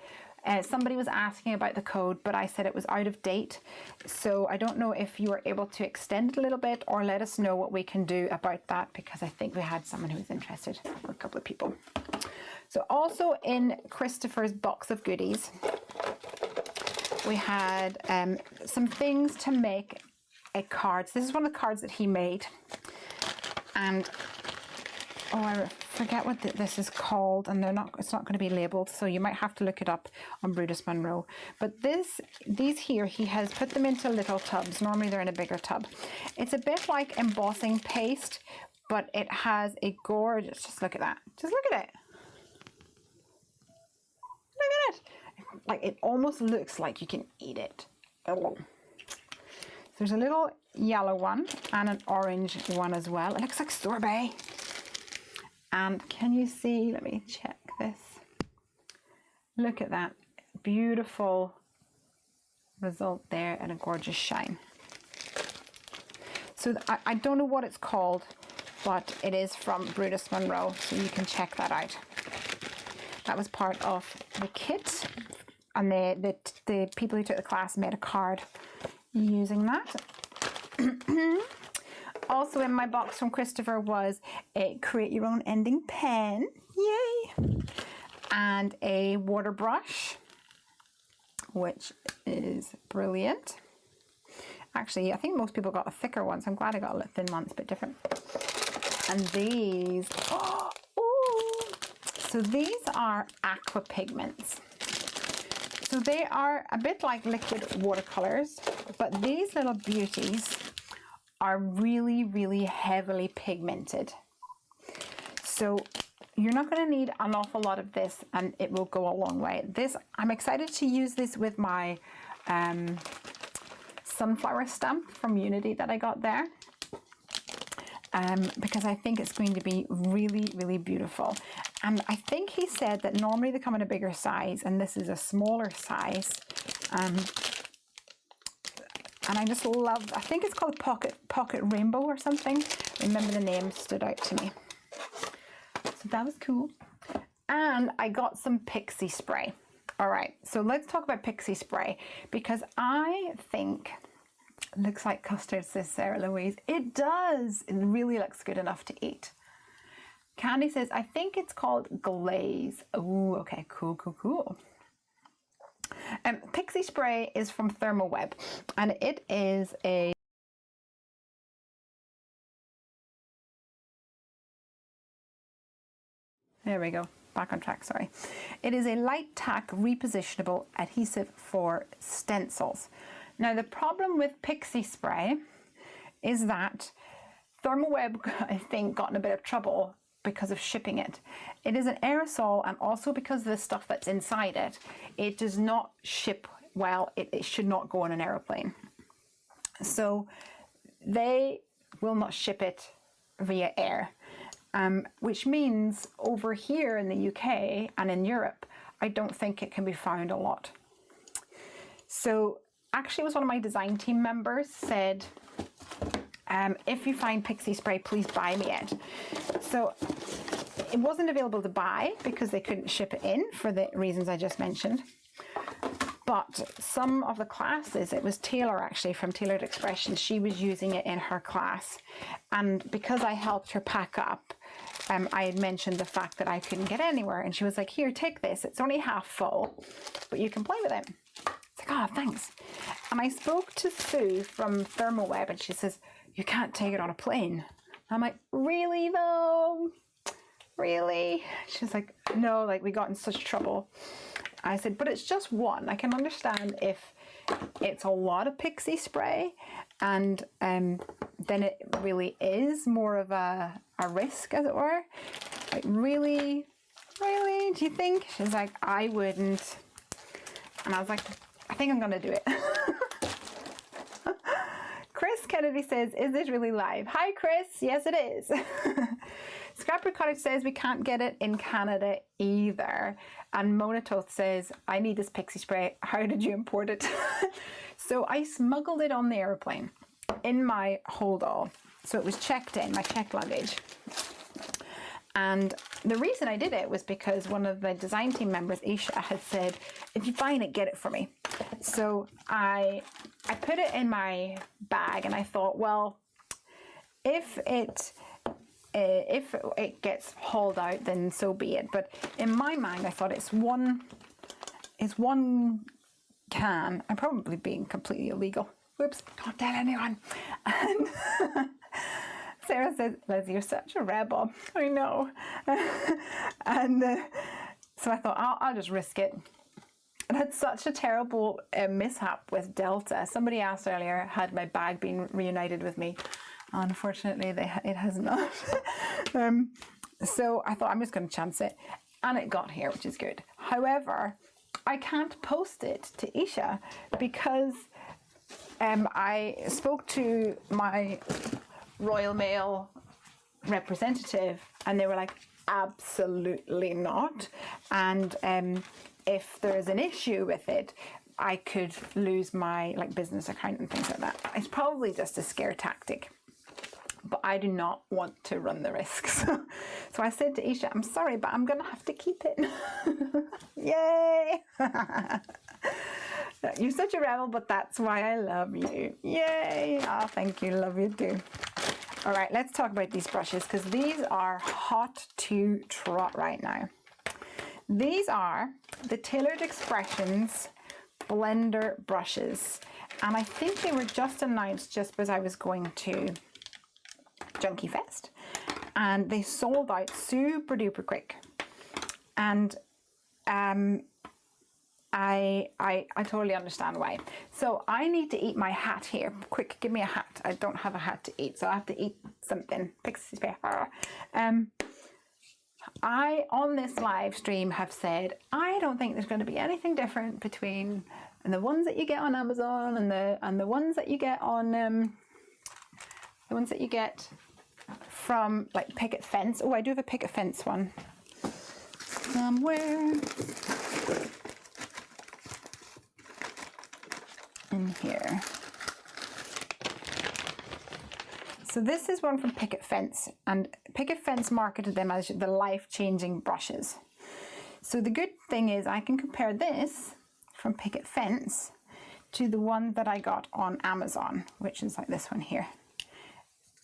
Somebody was asking about the code, but I said it was out of date. So I don't know if you were able to extend it a little bit or let us know what we can do about that, because I think we had someone who was interested, or a couple of people. So also in Christopher's box of goodies, we had some things to make a card. So this is one of the cards that he made. And oh, I forget what this is called, and it's not going to be labeled, so you might have to look it up on Brutus Monroe. But these here, he has put them into little tubs. Normally they're in a bigger tub. It's a bit like embossing paste, but it has a gorgeous, just look at that. Just look at it. Look at it. Like, it almost looks like you can eat it. Oh. There's a little yellow one and an orange one as well. It looks like sorbet. And can you see, let me check this. Look at that beautiful result there and a gorgeous shine. So I don't know what it's called, but it is from Brutus Monroe, so you can check that out. That was part of the kit, and the people who took the class made a card using that. Also in my box from Christopher was a create your own ending pen, yay, and a water brush, which is brilliant. Actually, I think most people got a thicker one, so I'm glad I got a thin one. It's a bit different. And these, so these are aqua pigments. So they are a bit like liquid watercolors, but these little beauties are really, really heavily pigmented. So you're not going to need an awful lot of this, and it will go a long way. I'm excited to use this with my sunflower stamp from Unity that I got there, because I think it's going to be really, really beautiful. And I think he said that normally they come in a bigger size, and this is a smaller size. And I just love, I think it's called Pocket Rainbow or something. Remember, the name stood out to me. So that was cool. And I got some pixie spray. All right, so let's talk about pixie spray, because I think, looks like custard, says Sarah Louise. It does. It really looks good enough to eat. Candy says, I think it's called glaze. Oh, okay, cool. Pixie spray is from Thermoweb, and it is a there we go, back on track, sorry. It is a light tack repositionable adhesive for stencils. Now, the problem with pixie spray is that Thermoweb, I think, got in a bit of trouble because of shipping it. It is an aerosol, and also because of the stuff that's inside it, it does not ship well. It should not go on an aeroplane. So they will not ship it via air, which means over here in the UK and in Europe, I don't think it can be found a lot. So actually, it was one of my design team members said, if you find pixie spray, please buy me it. So it wasn't available to buy because they couldn't ship it in for the reasons I just mentioned. But some of the classes, it was Taylor actually from Tailored Expressions, she was using it in her class. And because I helped her pack up, I had mentioned the fact that I couldn't get anywhere. And she was like, here, take this. It's only half full, but you can play with it. It's like, oh, thanks. And I spoke to Sue from Thermoweb, and she says, you can't take it on a plane. I'm like, really though? Really? She's like, no, like we got in such trouble. I said, but it's just one. I can understand if it's a lot of pixie spray, and then it really is more of a risk, as it were. Like, really, do you think? She's like, I wouldn't. And I was like, I think I'm gonna do it. Chris Kennedy says, is this really live? Hi, Chris. Yes, it is. Scrapper Cottage says we can't get it in Canada either. And Monatoth says, I need this pixie spray. How did you import it? So I smuggled it on the airplane in my hold-all. So it was checked in, my checked luggage. And the reason I did it was because one of the design team members, Isha, had said, if you find it, get it for me. So I put it in my bag, and I thought, well, if it gets hauled out, then so be it. But in my mind, I thought it's one can. I'm probably being completely illegal. Whoops, don't tell anyone. And Sarah says, Leslie, you're such a rebel. I know. And so I thought, I'll just risk it. I had such a terrible mishap with Delta. Somebody asked earlier, had my bag been reunited with me? Unfortunately, it has not. So I thought, I'm just going to chance it. And it got here, which is good. However, I can't post it to Isha because I spoke to my Royal Mail representative, and they were like, absolutely not. And if there's an issue with it, I could lose my business account and things like that. It's probably just a scare tactic, but I do not want to run the risks. So I said to Isha, I'm sorry, but I'm gonna have to keep it. Yay! You're such a rebel, but that's why I love you. Yay! Oh, thank you, love you too. All right, let's talk about these brushes, because these are hot to trot right now. These are the Tailored Expressions blender brushes, and I think they were just announced just as I was going to Junkie Fest, and they sold out super duper quick. And I totally understand why. So I need to eat my hat here. Quick, give me a hat. I don't have a hat to eat, so I have to eat something. Pixie spray. I, on this live stream, have said I don't think there's going to be anything different between the ones that you get on Amazon and the ones that you get on the ones that you get from Picket Fence. Oh, I do have a Picket Fence one. somewhere in here. So this is one from Picket Fence, and Picket Fence marketed them as the life-changing brushes. So the good thing is I can compare this from Picket Fence to the one that I got on Amazon, which is like this one here.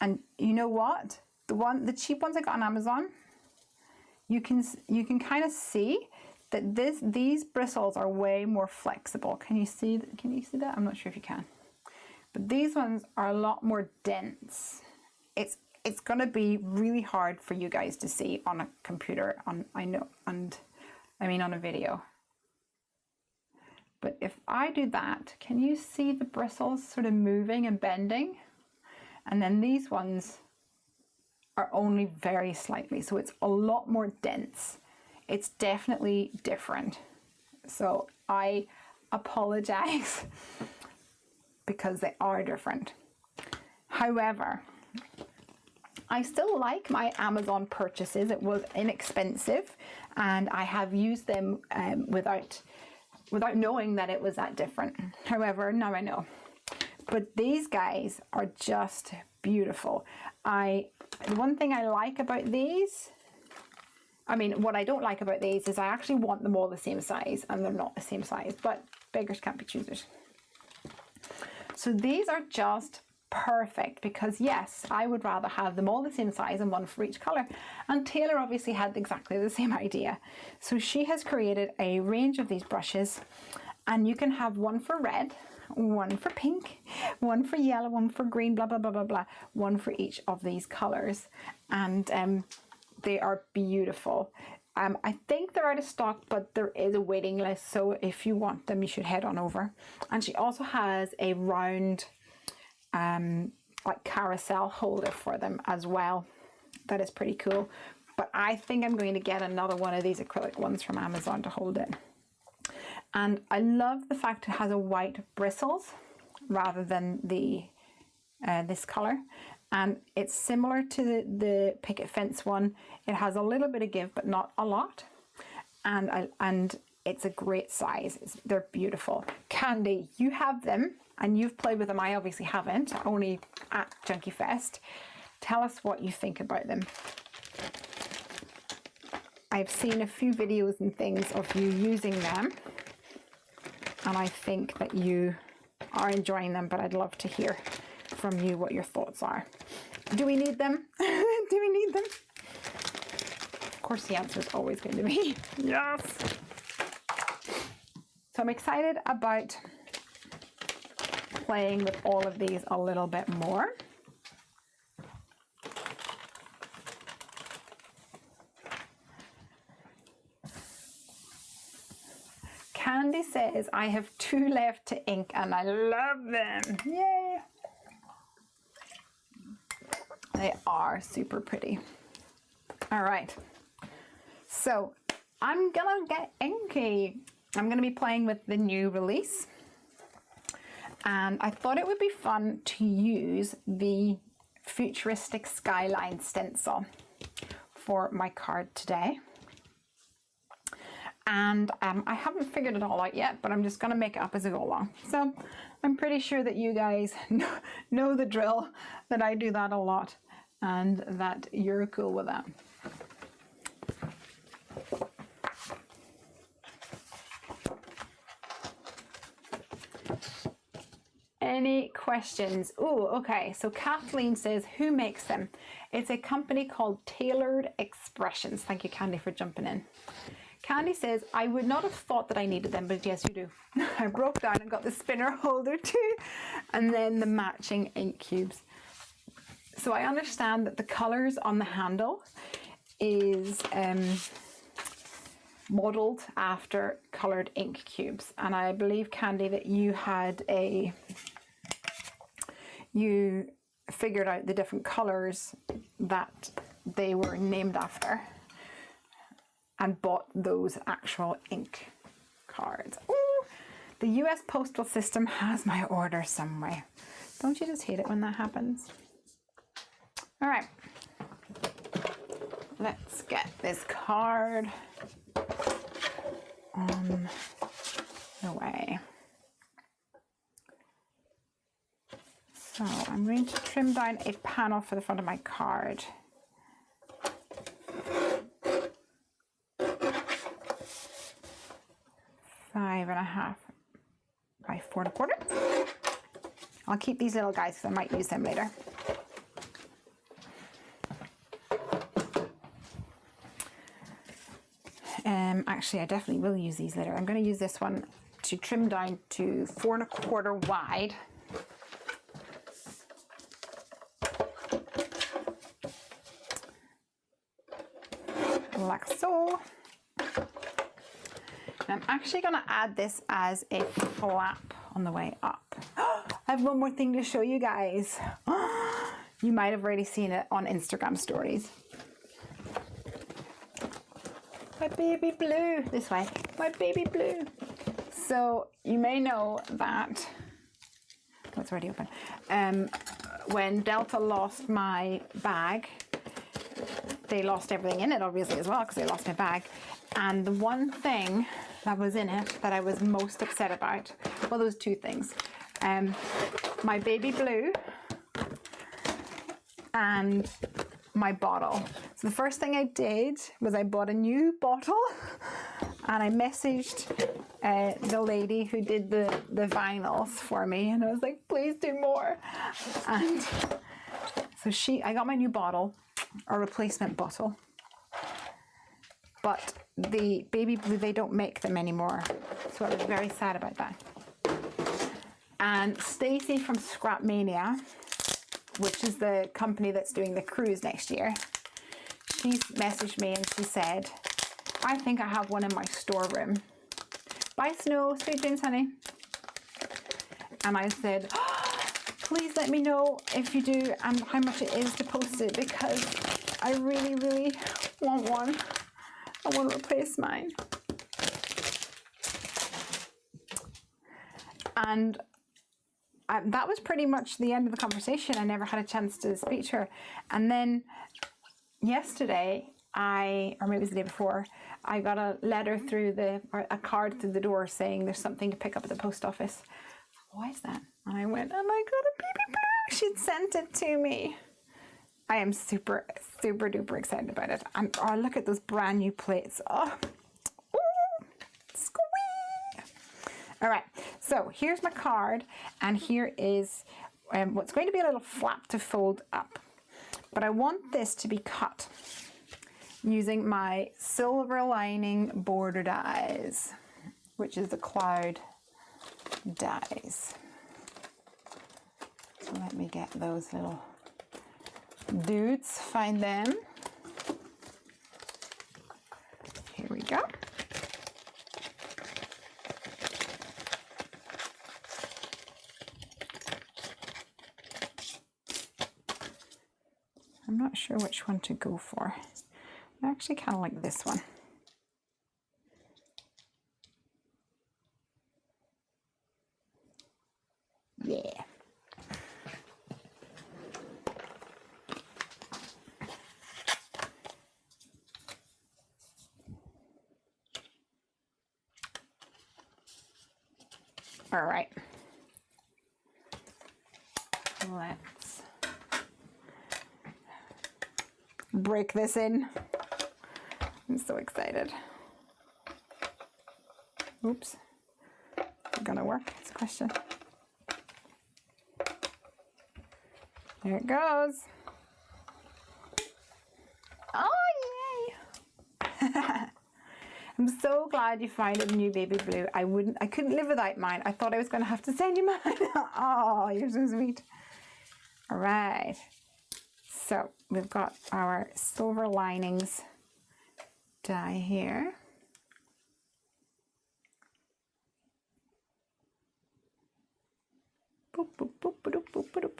And you know what? The cheap ones I got on Amazon, you can kind of see that these bristles are way more flexible. Can you see that? I'm not sure if you can. But these ones are a lot more dense. It's gonna be really hard for you guys to see on a computer, on a video. But if I do that, can you see the bristles sort of moving and bending? And then these ones are only very slightly, so it's a lot more dense. It's definitely different. So I apologize because they are different. However, I still like my Amazon purchases. It was inexpensive and I have used them without knowing that it was that different. However, now I know. But these guys are just beautiful. The one thing I like about these, what I don't like about these is I actually want them all the same size, and they're not the same size, but beggars can't be choosers. So these are just perfect because yes, I would rather have them all the same size and one for each color. And Taylor obviously had exactly the same idea. So she has created a range of these brushes, and you can have one for red, one for pink, one for yellow, one for green, blah, blah, blah, blah, blah, one for each of these colors. And they are beautiful. I think they're out of stock, but there is a waiting list. So if you want them, you should head on over. And she also has a round like carousel holder for them as well. That is pretty cool. But I think I'm going to get another one of these acrylic ones from Amazon to hold it. And I love the fact it has a white bristles rather than the this color. And it's similar to the Picket Fence one. It has a little bit of give, but not a lot. And it's a great size. They're beautiful. Candy, you have them and you've played with them. I obviously haven't, only at Junkie Fest. Tell us what you think about them. I've seen a few videos and things of you using them, and I think that you are enjoying them, but I'd love to hear from you what your thoughts are. Do we need them? Do we need them? Of course, the answer is always going to be yes. So I'm excited about playing with all of these a little bit more. Candy says, I have 2 left to ink and I love them. Yay! They are super pretty. All right. So I'm gonna get inky. I'm gonna be playing with the new release. And I thought it would be fun to use the futuristic skyline stencil for my card today. And I haven't figured it all out yet, but I'm just going to make it up as I go along. So I'm pretty sure that you guys know the drill, that I do that a lot, and that you're cool with that. Any questions? Oh, okay. So Kathleen says, who makes them? It's a company called Tailored Expressions. Thank you, Candy, for jumping in. Candy says, I would not have thought that I needed them, but yes, you do. I broke down and got the spinner holder too, and then the matching ink cubes. So I understand that the colors on the handle is modeled after colored ink cubes. And I believe, Candy, that you figured out the different colors that they were named after and bought those actual ink cards. Ooh, the US postal system has my order somewhere. Don't you just hate it when that happens? All right, let's get this card on the way. So I'm going to trim down a panel for the front of my card. Five and a half by 4 1/4. I'll keep these little guys because I might use them later. Actually, I definitely will use these later. I'm going to use this one to trim down to 4 1/4 wide. Like so. I'm actually going to add this as a flap on the way up. I have one more thing to show you guys. You might have already seen it on Instagram stories. My baby blue, this way, my baby blue. So you may know that, oh, it's already open. When Delta lost my bag, they lost everything in it obviously as well because they lost my bag. And the one thing that was in it that I was most upset about, well, there was two things. My baby blue and my bottle. So the first thing I did was I bought a new bottle and I messaged the lady who did the vinyls for me, and I was like, please do more. And so I got my new bottle, a replacement bottle, but the baby blue, they don't make them anymore, so I was very sad about that. And Stacey from Scrap Mania, which is the company that's doing the cruise next year, she messaged me and she said, I think I have one in my storeroom. Bye, Snow. Sweet dreams, honey. And I said, oh, please let me know if you do and how much it is to post it, because I really, really want one. I want to replace mine. And that was pretty much the end of the conversation. I never had a chance to speak to her. And then yesterday, or maybe it was the day before, I got a letter through a card through the door saying there's something to pick up at the post office. Why is that? And I went, and I got a baby blue. She'd sent it to me. I am super, super duper excited about it. And oh, look at those brand new plates. Oh, ooh, squee. All right, so here's my card, and here is what's going to be a little flap to fold up. But I want this to be cut using my silver lining border dies, which is the cloud dies. So let me get those little dudes, find them. Here we go. I'm not sure which one to go for. I actually kind of like this one. Yeah. All right. Let's break this in. I'm so excited. Oops. Is it gonna work? It's a question. Here it goes. Oh, yay! I'm so glad you found a new baby blue. I couldn't live without mine. I thought I was gonna have to send you mine. Oh, you're so sweet. All right. So we've got our silver linings die here. Boop, boop, boop, boop, boop, boop, boop.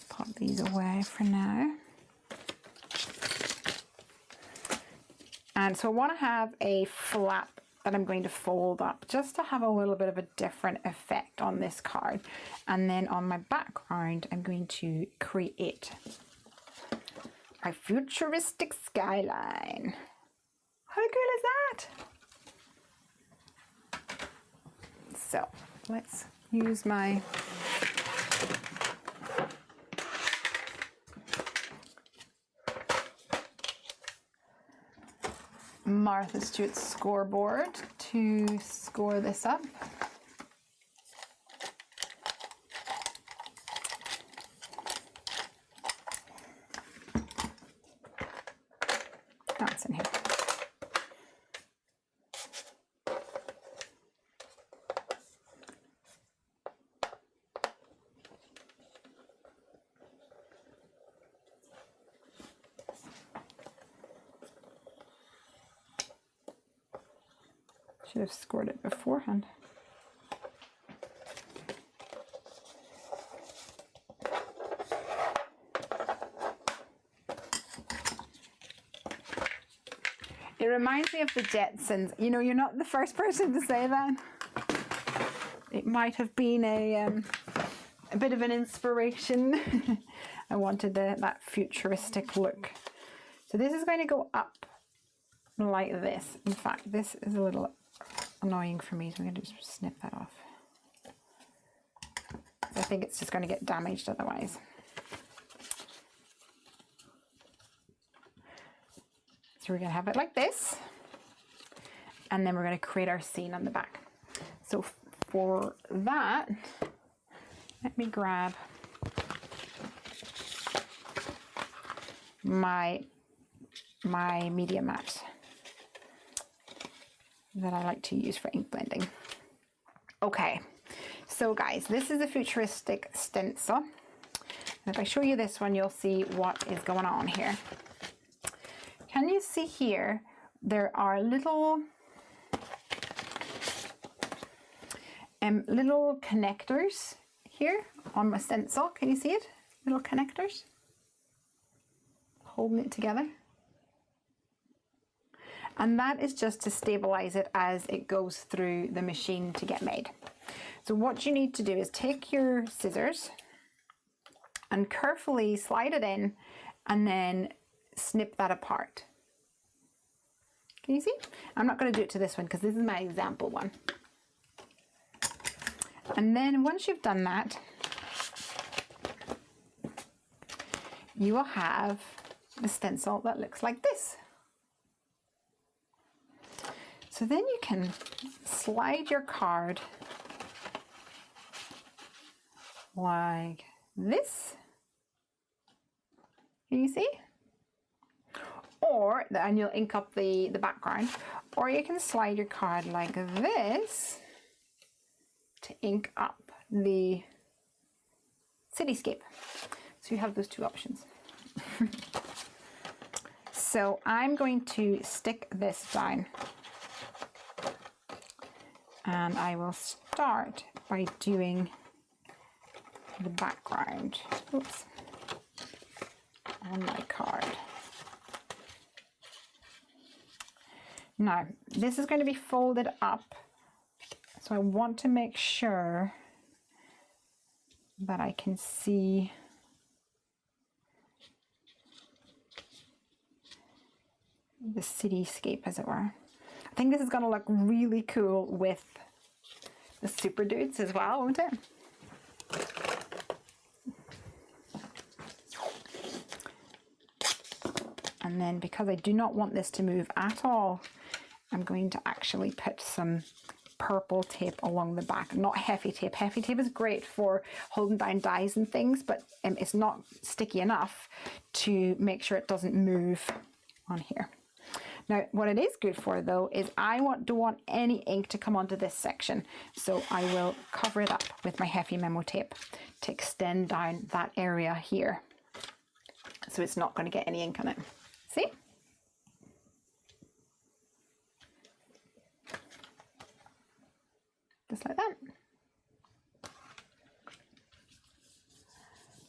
Pop these away for now. And so I want to have a flap that I'm going to fold up just to have a little bit of a different effect on this card. And then on my background, I'm going to create A futuristic skyline. How cool is that? So let's use my Martha Stewart's scoreboard to score this up. That's in here. Should have scored it beforehand. It reminds me of the Jetsons. You know, you're not the first person to say that. It might have been a bit of an inspiration. I wanted that futuristic look. So this is going to go up like this. In fact, this is a little annoying for me, so I'm going to just snip that off. I think it's just going to get damaged otherwise. So we're going to have it like this, and then we're going to create our scene on the back. So for that, let me grab my media mat that I like to use for ink blending. Okay, so guys, this is a futuristic stencil. And if I show you this one, you'll see what is going on here. Can you see here, there are little connectors here on my stencil. Can you see it? Little connectors holding it together. And that is just to stabilize it as it goes through the machine to get made. So what you need to do is take your scissors and carefully slide it in and then snip that apart. Can you see? I'm not going to do it to this one because this is my example one. And then once you've done that, you will have a stencil that looks like this. So then you can slide your card like this. Can you see? Or, and you'll ink up the background. Or you can slide your card like this to ink up the cityscape. So you have those two options. So I'm going to stick this down. And I will start by doing the background, oops, on my card. Now, this is going to be folded up, so I want to make sure that I can see the cityscape, as it were. I think this is going to look really cool with the super dudes as well, won't it? And then because I do not want this to move at all, I'm going to actually put some purple tape along the back, not Heffy tape. Heffy tape is great for holding down dies and things, but it's not sticky enough to make sure it doesn't move on here. Now, what it is good for though is I don't want any ink to come onto this section, so I will cover it up with my Heffy memo tape to extend down that area here, so it's not going to get any ink on it. See? Just like that.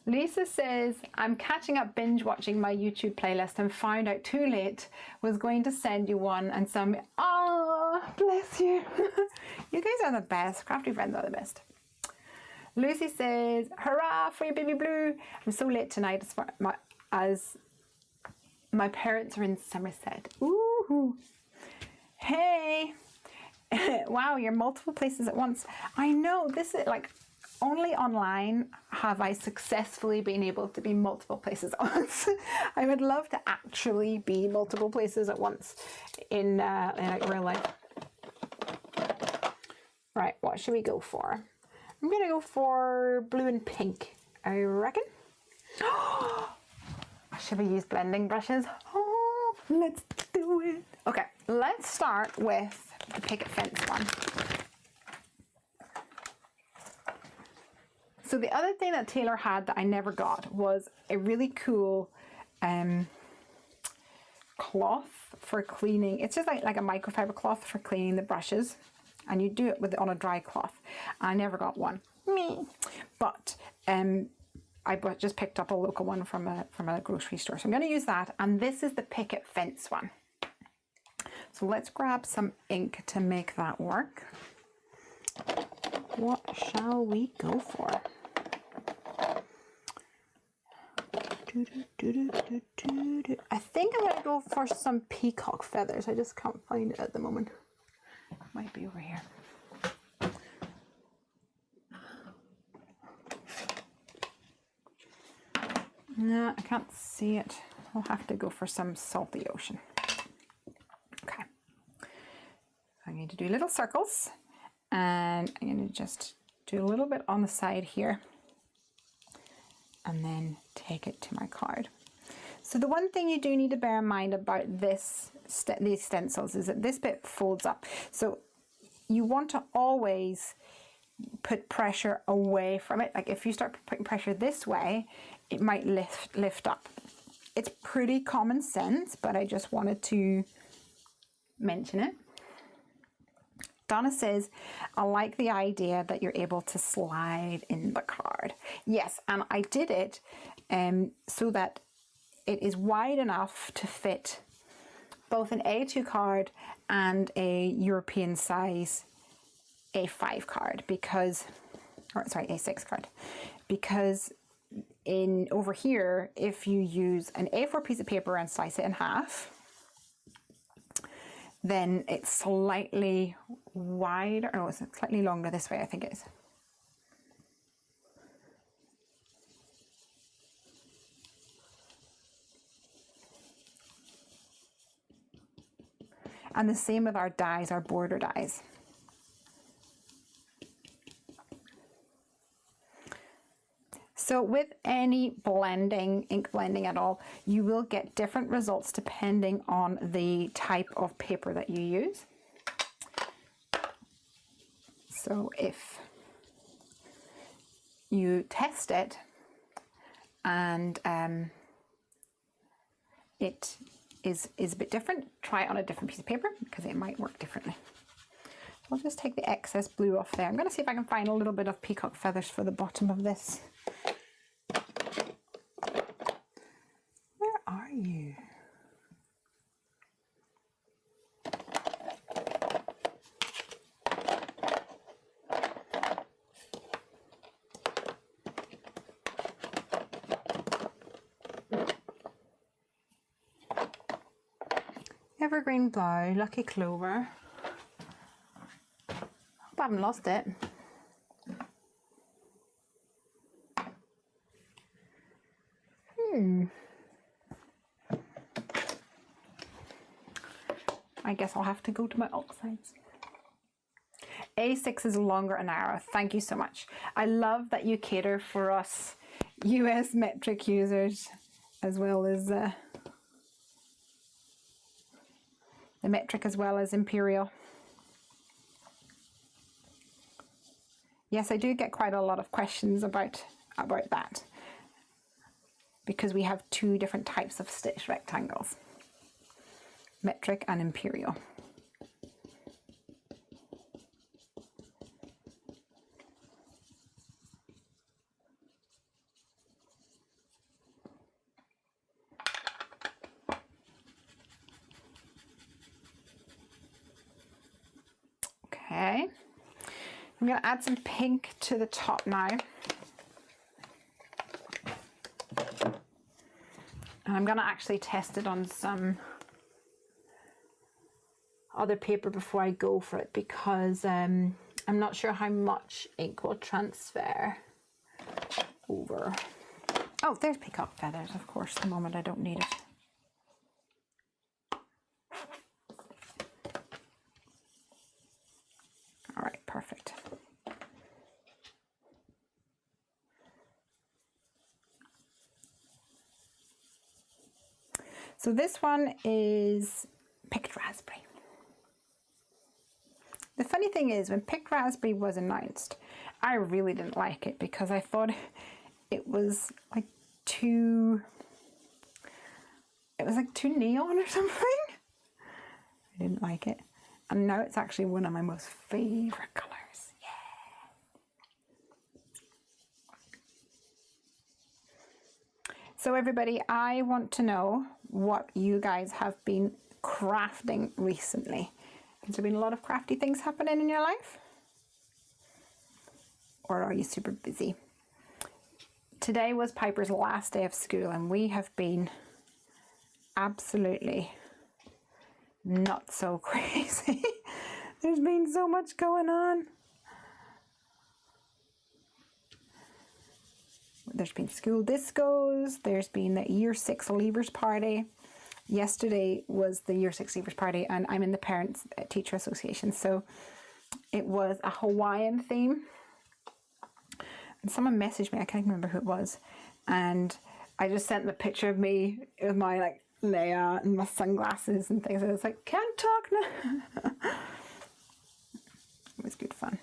Lisa says, I'm catching up binge watching my YouTube playlist and found out too late, was going to send you one and some, oh, bless you. You guys are the best. Crafty friends are the best. Lucy says, hurrah for your baby blue. I'm so late tonight as My parents are in Somerset. Ooh. Hey. Wow, you're multiple places at once. I know, this is like, only online have I successfully been able to be multiple places at once. I would love to actually be multiple places at once in like real life. Right, what should we go for? I'm gonna go for blue and pink, I reckon. Should we use blending brushes? Oh, let's do it. Okay, let's start with the picket fence one. So the other thing that Taylor had that I never got was a really cool cloth for cleaning. It's just like a microfiber cloth for cleaning the brushes, and you do it on a dry cloth. I never got one, but I just picked up a local one from a grocery store. So I'm going to use that, and this is the picket fence one. So let's grab some ink to make that work. What shall we go for? I think I'm going to go for some peacock feathers. I just can't find it at the moment. It might be over here. No, I can't see it. I'll have to go for some salty ocean. Okay. I'm going to do little circles, and I'm going to just do a little bit on the side here, and then take it to my card. So the one thing you do need to bear in mind about these stencils is that this bit folds up. So you want to always put pressure away from it. Like if you start putting pressure this way, it might lift up. It's pretty common sense, but I just wanted to mention it. Donna says, I like the idea that you're able to slide in the card. Yes, and I did it so that it is wide enough to fit both an A2 card and a European size A5 card A6 card, because over here, if you use an A4 piece of paper and slice it in half, then it's slightly wider, no, it's slightly longer this way, I think it is. And the same with our dies, our border dies. So with any blending, ink blending at all, you will get different results depending on the type of paper that you use. So if you test it and it is a bit different, try it on a different piece of paper because it might work differently. So I'll just take the excess blue off there. I'm going to see if I can find a little bit of peacock feathers for the bottom of this. Where are you? Evergreen Bow, Lucky Clover. Hope I haven't lost it. I guess I'll have to go to my oxides. A6 is longer and narrow. Thank you so much. I love that you cater for us US metric users as well as the metric as well as imperial. Yes, I do get quite a lot of questions about that because we have two different types of stitch rectangles, metric and imperial. Okay, I'm going to add some pink to the top now. And I'm going to actually test it on some other paper before I go for it, because I'm not sure how much ink will transfer over. Oh, there's peacock feathers, of course, the moment I don't need it. All right, perfect. So this one is picked raspberry. The funny thing is, when picked raspberry was announced, I really didn't like it because I thought it was like too neon or something. I didn't like it. And now it's actually one of my most favorite colors. So everybody, I want to know what you guys have been crafting recently. Has there been a lot of crafty things happening in your life? Or are you super busy? Today was Piper's last day of school and we have been absolutely not so crazy. There's been so much going on. There's been school discos, there's been the Year 6 Leavers Party. Yesterday was the Year 6 Leavers Party and I'm in the Parents Teacher Association, so it was a Hawaiian theme. And someone messaged me, I can't remember who it was, and I just sent them a picture of me with my like Leia and my sunglasses and things. I was like, can't talk now. It was good fun.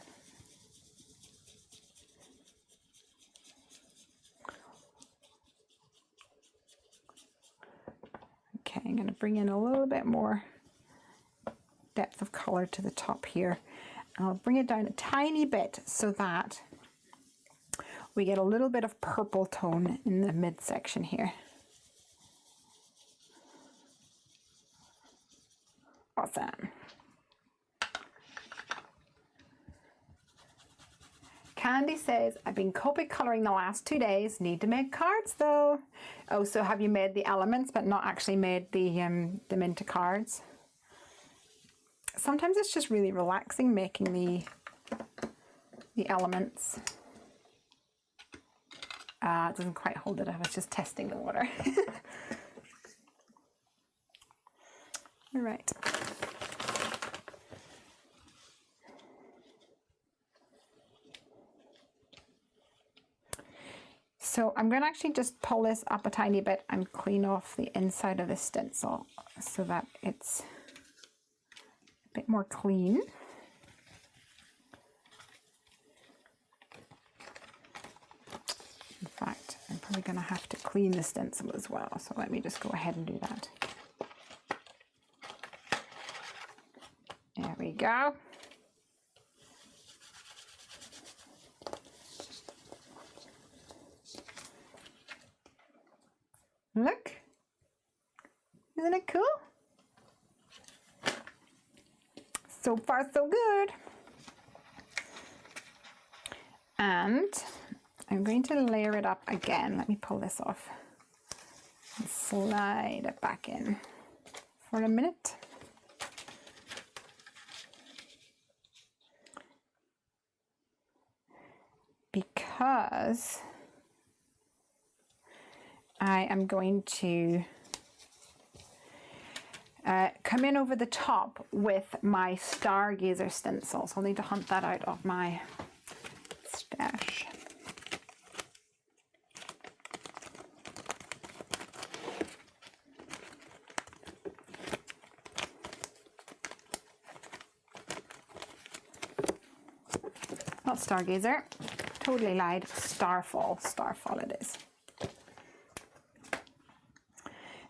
Okay, I'm going to bring in a little bit more depth of color to the top here. I'll bring it down a tiny bit so that we get a little bit of purple tone in the midsection here. Awesome. Candy says, I've been Copic coloring the last 2 days. Need to make cards though. Oh, so have you made the elements but not actually made them into cards? Sometimes it's just really relaxing making the elements. It doesn't quite hold it. I was just testing the water. All right. So I'm going to actually just pull this up a tiny bit and clean off the inside of the stencil so that it's a bit more clean. In fact, I'm probably going to have to clean the stencil as well. So let me just go ahead and do that. There we go. Look, isn't it cool? So far, so good. And I'm going to layer it up again. Let me pull this off and slide it back in for a minute. Because I am going to come in over the top with my Stargazer stencil. So I'll need to hunt that out of my stash. Not Stargazer, totally lied. Starfall it is.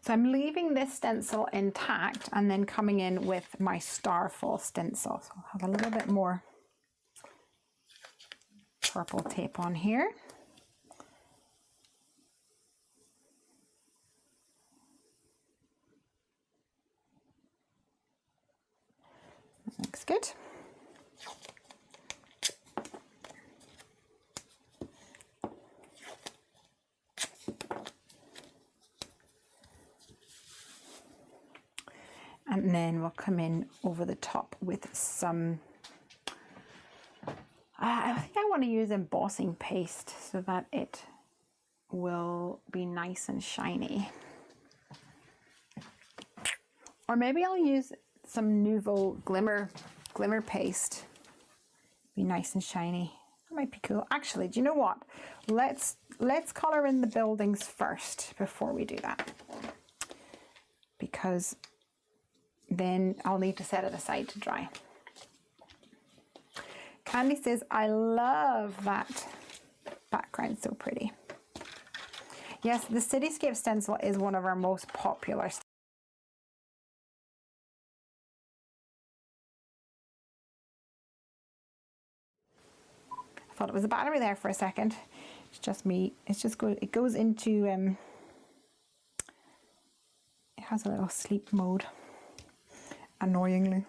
So I'm leaving this stencil intact and then coming in with my Starfall stencil. So I'll have a little bit more purple tape on here. That looks good. And then we'll come in over the top with some, I think I want to use embossing paste so that it will be nice and shiny. Or maybe I'll use some Nouveau glimmer paste. Be nice and shiny. That might be cool. Actually, do you know what? Let's color in the buildings first before we do that, because then I'll need to set it aside to dry. Candy says, I love that background, so pretty. Yes, the Cityscape stencil is one of our most popular. I thought it was a battery there for a second. It's just me. It's just it goes into it has a little sleep mode, annoyingly.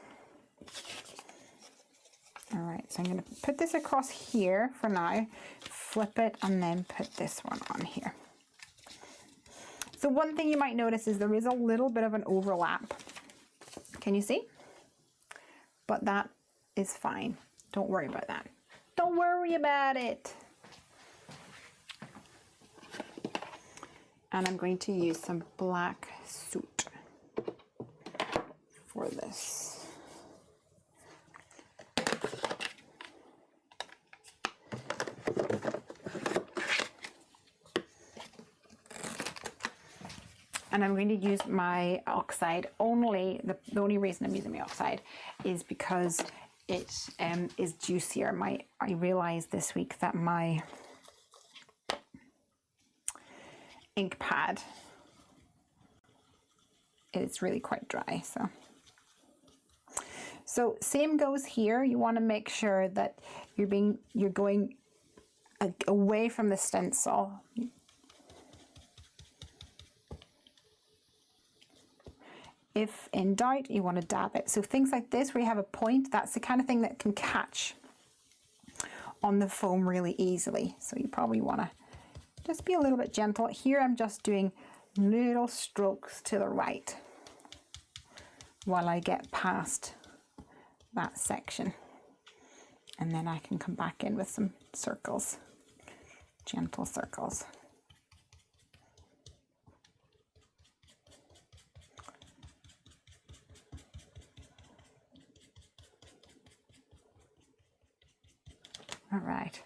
All right, so I'm going to put this across here for now, flip it, and then put this one on here. So one thing you might notice is there is a little bit of an overlap. Can you see? But that is fine. Don't worry about that. Don't worry about it. And I'm going to use some black soot for this. And I'm going to use my oxide only. The only reason I'm using my oxide is because it is juicier. I realized this week that my ink pad is really quite dry. So same goes here. You want to make sure that you're going away from the stencil. If in doubt, you want to dab it. So things like this where you have a point, that's the kind of thing that can catch on the foam really easily. So you probably want to just be a little bit gentle. Here I'm just doing little strokes to the right while I get past that section. And then I can come back in with some circles, gentle circles. All right,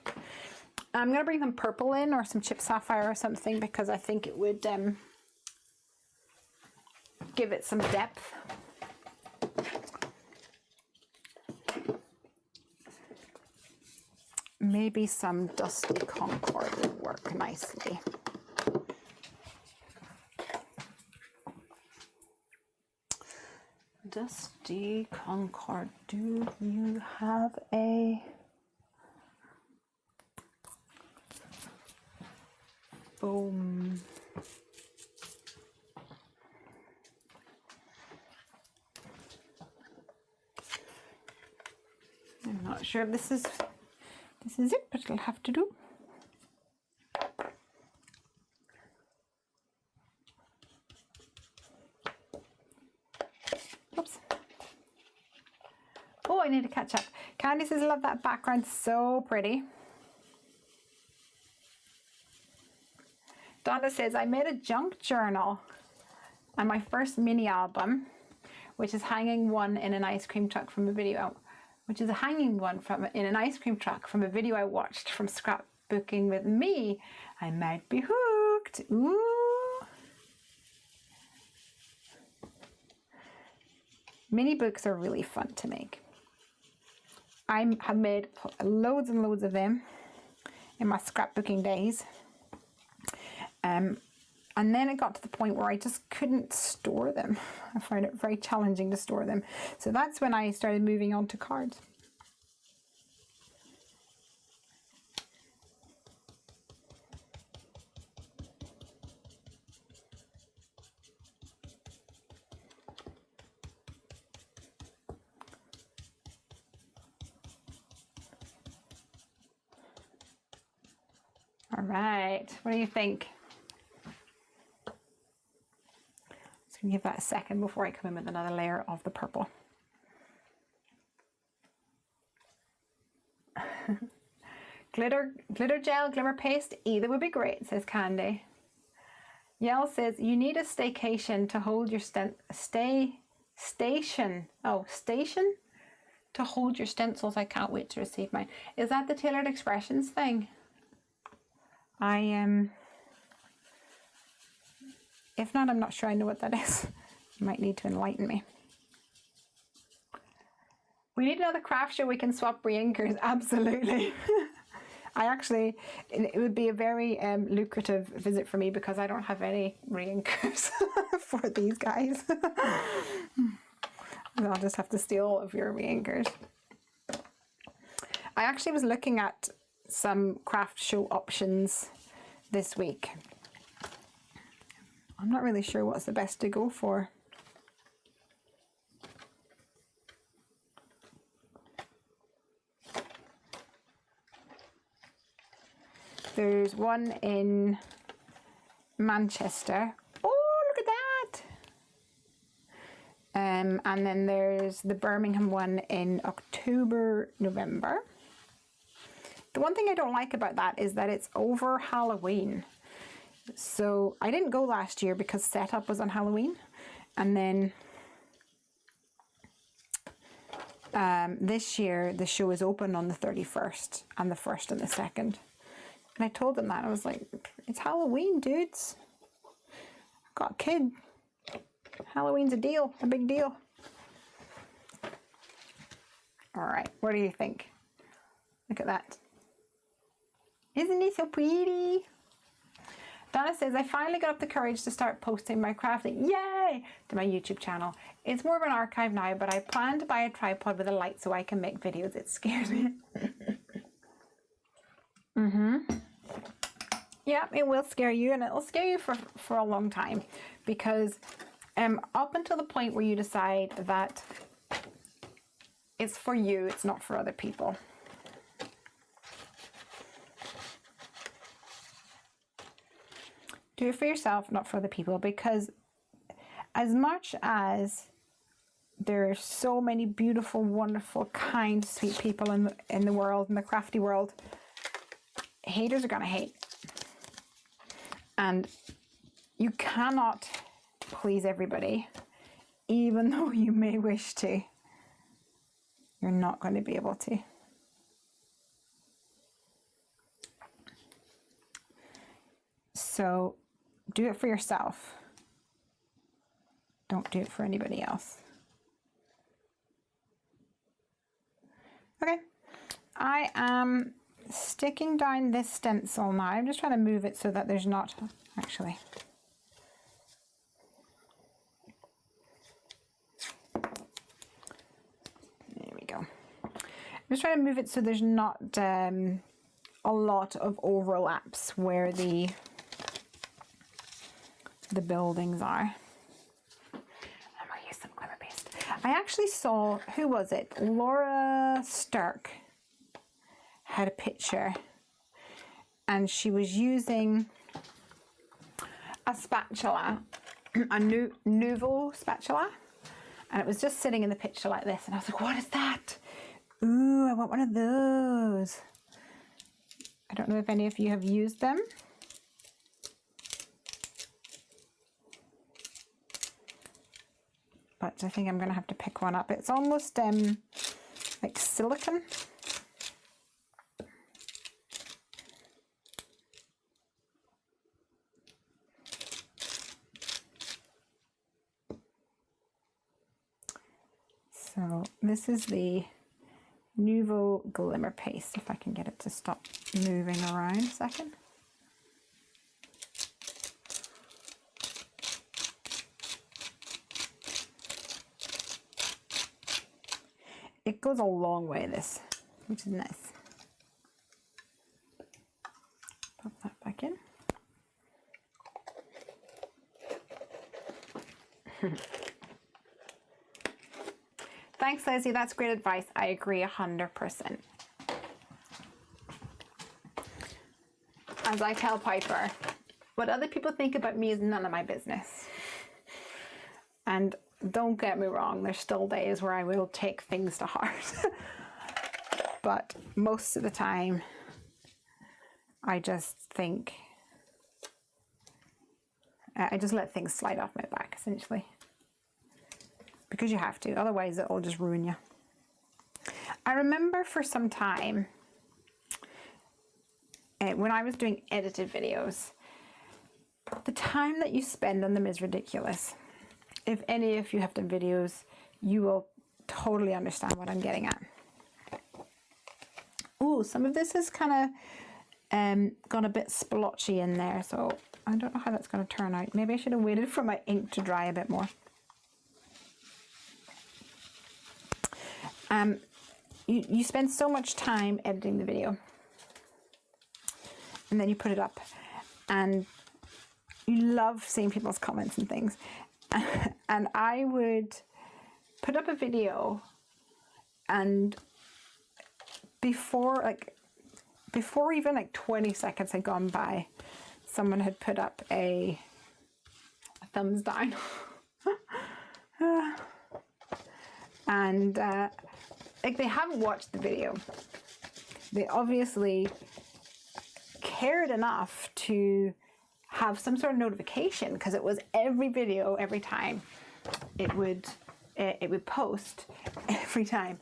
I'm going to bring some purple in, or some chip sapphire or something, because I think it would give it some depth. Maybe some Dusty Concord would work nicely. Dusty Concord, do you have a foam? I'm not sure if this is it, but it'll have to do. Oops. Oh, I need to catch up. Candy says, I love that background, so pretty. Donna says, I made a junk journal and my first mini album, which is hanging one in an ice cream truck from a video, in an ice cream truck from a video I watched from Scrapbooking with Me. I might be hooked. Ooh. Mini books are really fun to make. I have made loads and loads of them in my scrapbooking days. And then it got to the point where I just couldn't store them. I found it very challenging to store them. So that's when I started moving on to cards. All right, what do you think? So give that a second before I come in with another layer of the purple. Glitter gel, glimmer paste, either would be great, says Candy. Yell says, you need a staycation to hold your station to hold your stencils. I can't wait to receive mine. Is that the Tailored Expressions thing? I am. If not, I'm not sure I know what that is. You might need to enlighten me. We need another craft show we can swap re-inkers. Absolutely. I actually, it would be a very lucrative visit for me because I don't have any re-inkers for these guys. I'll just have to steal all of your re-inkers. I actually was looking at some craft show options this week. I'm not really sure what's the best to go for. There's one in Manchester. Oh, look at that! And then there's the Birmingham one in October, November. The one thing I don't like about that is that it's over Halloween. So I didn't go last year because setup was on Halloween. And then this year the show is open on the 31st and the 1st and the 2nd. And I told them that. I was like, it's Halloween, dudes. I've got a kid. Halloween's a deal, a big deal. All right, what do you think? Look at that. Isn't he so pretty? Donna says, I finally got up the courage to start posting my crafting, yay, to my YouTube channel. It's more of an archive now, but I plan to buy a tripod with a light so I can make videos. It scares me. Yeah, it will scare you, and it'll scare you for a long time, because up until the point where you decide that it's for you, it's not for other people. Do it for yourself, not for other people, because as much as there are so many beautiful, wonderful, kind, sweet people in the world, in the crafty world, haters are gonna hate. And you cannot please everybody, even though you may wish to. You're not going to be able to. So do it for yourself. Don't do it for anybody else. Okay, I am sticking down this stencil now. I'm just trying to move it so that there's not, actually. There we go. I'm just trying to move it so there's not a lot of overlaps where the buildings are. I'm going to use some glimmer paste. I actually saw, who was it? Laura Stark had a picture, and she was using a spatula, a Nouveau spatula, and it was just sitting in the picture like this, and I was like, what is that? Ooh, I want one of those. I don't know if any of you have used them. But I think I'm going to have to pick one up. It's almost like silicone. So this is the Nouveau Glimmer Paste, if I can get it to stop moving around a second. It goes a long way, this, which is nice. Pop that back in. Thanks, Leslie. That's great advice. I agree 100%. As I tell Piper, what other people think about me is none of my business. And don't get me wrong, there's still days where I will take things to heart. But most of the time, I just think, I just let things slide off my back, essentially. Because you have to, otherwise it'll just ruin you. I remember for some time, when I was doing edited videos, the time that you spend on them is ridiculous. If any of you have done videos, you will totally understand what I'm getting at. Oh, some of this is kind of gone a bit splotchy in there, so I don't know how that's going to turn out. Maybe I should have waited for my ink to dry a bit more. You spend so much time editing the video, and then you put it up, and you love seeing people's comments and things. And I would put up a video, and before even like 20 seconds had gone by, someone had put up a thumbs down. And like, they haven't watched the video. They obviously cared enough to have some sort of notification, because it was every video, every time it would post, every time.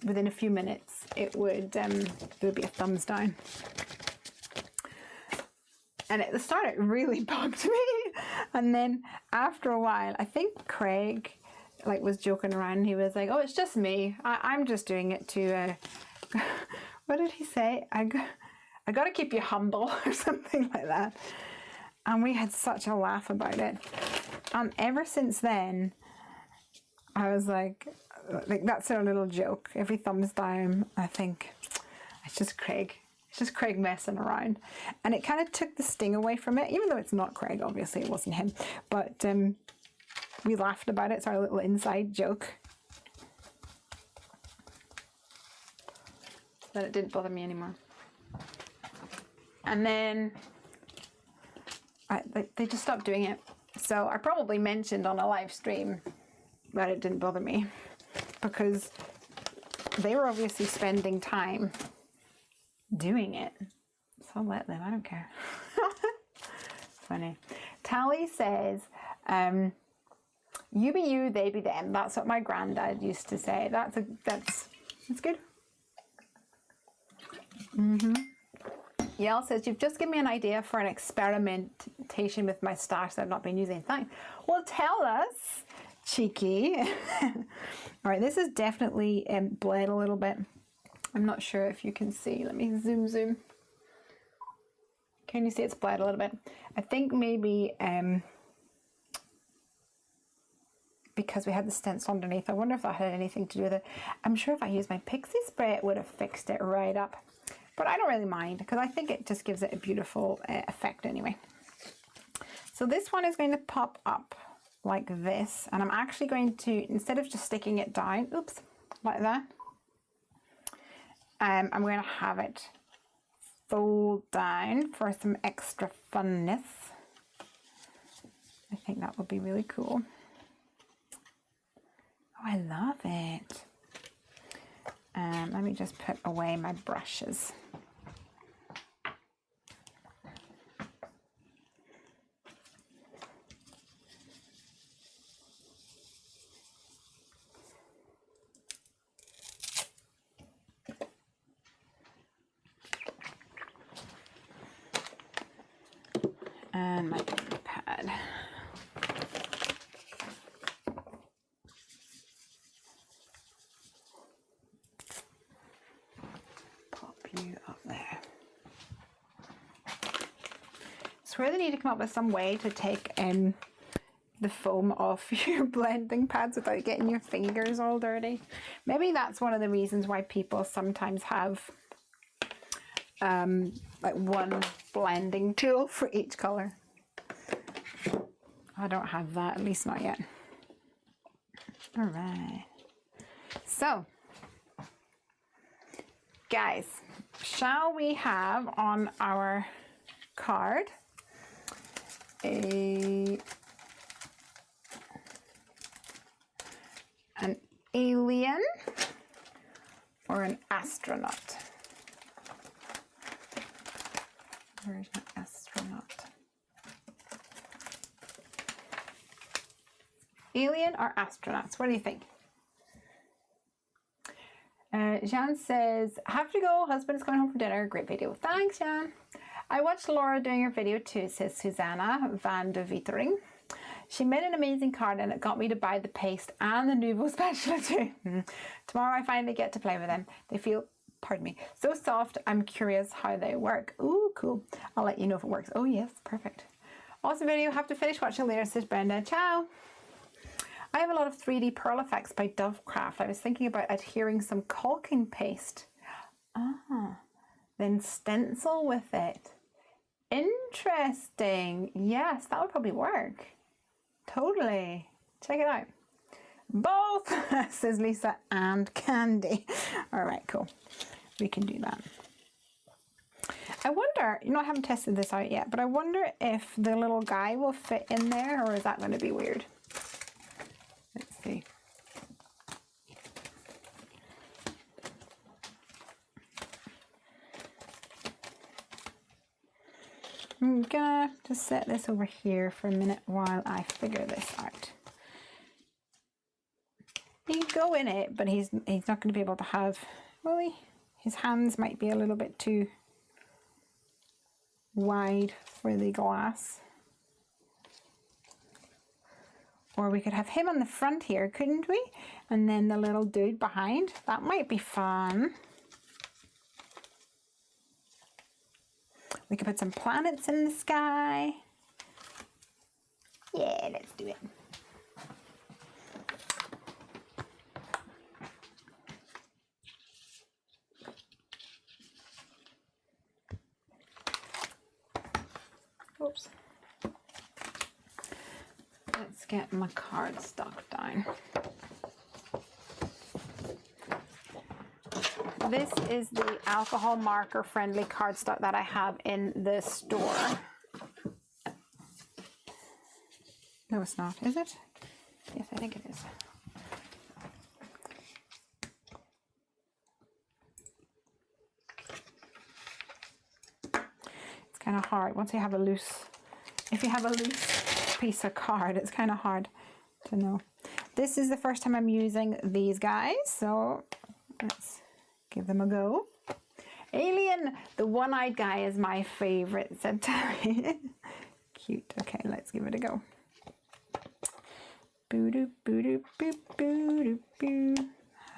Within a few minutes, there would be a thumbs down. And at the start, it really bugged me. And then after a while, I think Craig was joking around. He was like, "Oh, it's just me. I'm just doing it to." What did he say? I got to keep you humble, or something like that. And we had such a laugh about it. And ever since then, I was like, that's our little joke. Every thumbs down, I think it's just Craig. It's just Craig messing around. And it kind of took the sting away from it, even though it's not Craig, obviously it wasn't him. But we laughed about it. It's our little inside joke. Then it didn't bother me anymore. And then they just stopped doing it. So I probably mentioned on a live stream that it didn't bother me, because they were obviously spending time doing it. So let them, I don't care. Funny. Tally says, you be you, they be them. That's what my granddad used to say. That's good. Yael says, you've just given me an idea for an experimentation with my stash that I've not been using. Thanks. Well, tell us, cheeky. All right, this is definitely bled a little bit. I'm not sure if you can see. Let me zoom. Can you see it's bled a little bit? I think maybe because we had the stencil underneath. I wonder if that had anything to do with it. I'm sure if I used my pixie spray, it would have fixed it right up. But I don't really mind, because I think it just gives it a beautiful effect anyway. So this one is going to pop up like this, and I'm actually going to, instead of just sticking it down, oops, like that, I'm going to have it fold down for some extra funness. I think that would be really cool. Oh, I love it. Let me just put away my brushes. And my pad. You up there. Swear they need to come up with some way to take the foam off your blending pads without getting your fingers all dirty. Maybe that's one of the reasons why people sometimes have like one blending tool for each color. I don't have that, at least not yet. All right. So, guys, shall we have on our card alien or an astronaut? Where's my astronaut? Alien or astronauts? What do you think? Jean says, have to go. Husband's coming home from dinner. Great video. Thanks, Jean. I watched Laura doing her video too, says Susanna van de Vietering. She made an amazing card and it got me to buy the paste and the Nouveau Spatula too. Tomorrow I finally get to play with them. They feel, pardon me, so soft. I'm curious how they work. Ooh, cool. I'll let you know if it works. Oh yes, perfect. Awesome video. Have to finish watching later, says Brenda. Ciao. I have a lot of 3D pearl effects by Dovecraft. I was thinking about adhering some caulking paste. Then stencil with it. Interesting. Yes, that would probably work. Totally. Check it out. Both, says Lisa, and Candy. All right, cool. We can do that. I wonder, I haven't tested this out yet, but I wonder if the little guy will fit in there, or is that going to be weird? Let's see. I'm gonna just set this over here for a minute while I figure this out. He can go in it, but he's not going to be able to have, really, his hands might be a little bit too wide for the glass. Or we could have him on the front here, couldn't we? And then the little dude behind. That might be fun. We could put some planets in the sky. Yeah, let's do it. Oops. Let's get my cardstock down. This is the alcohol marker friendly cardstock that I have in the store. No, it's not, is it? Yes, I think it is. It's kind of hard once you have a loose, if you have a loose piece of card, it's kind of hard to know. This is the first time I'm using these guys, so let's give them a go. Alien, the one-eyed guy is my favorite, said Terry. Cute. Okay, let's give it a go. Boo doo boo doo boo boo doo boo.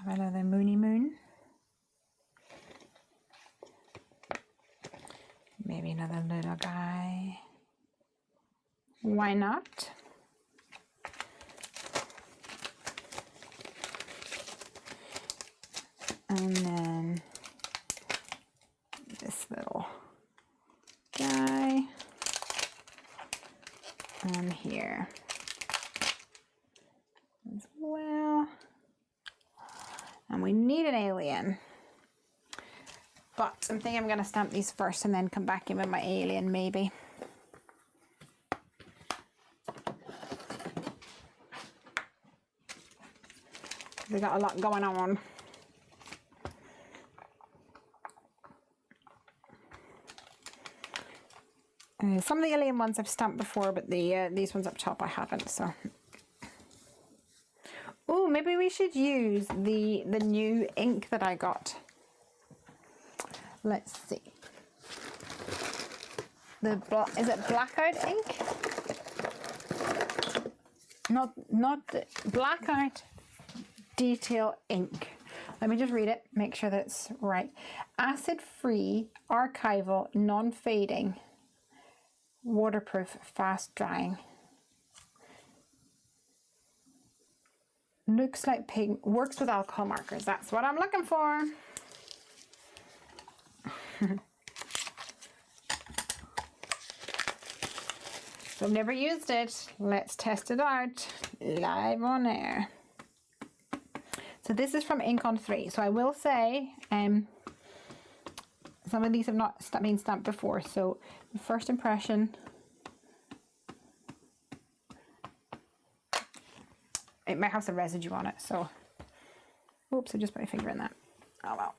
Have another moony moon. Maybe another little guy. Why not? And then this little guy. And here as well. And we need an alien. But I'm thinking I'm going to stamp these first and then come back in with my alien maybe. They got a lot going on. Some of the alien ones I've stamped before, but these ones up top I haven't. So, oh, maybe we should use the new ink that I got. Let's see. Is it blackout ink? Not blackout detail ink. Let me just read it. Make sure that's right. Acid-free, archival, non-fading. Waterproof, fast drying. Looks like pink. Works with alcohol markers. That's what I'm looking for. So I've never used it. Let's test it out live on air. So this is from Ink on 3. So I will say, some of these have not been stamped before, so the first impression, it might have some residue on it, so Oops, I just put my finger in that. Oh well.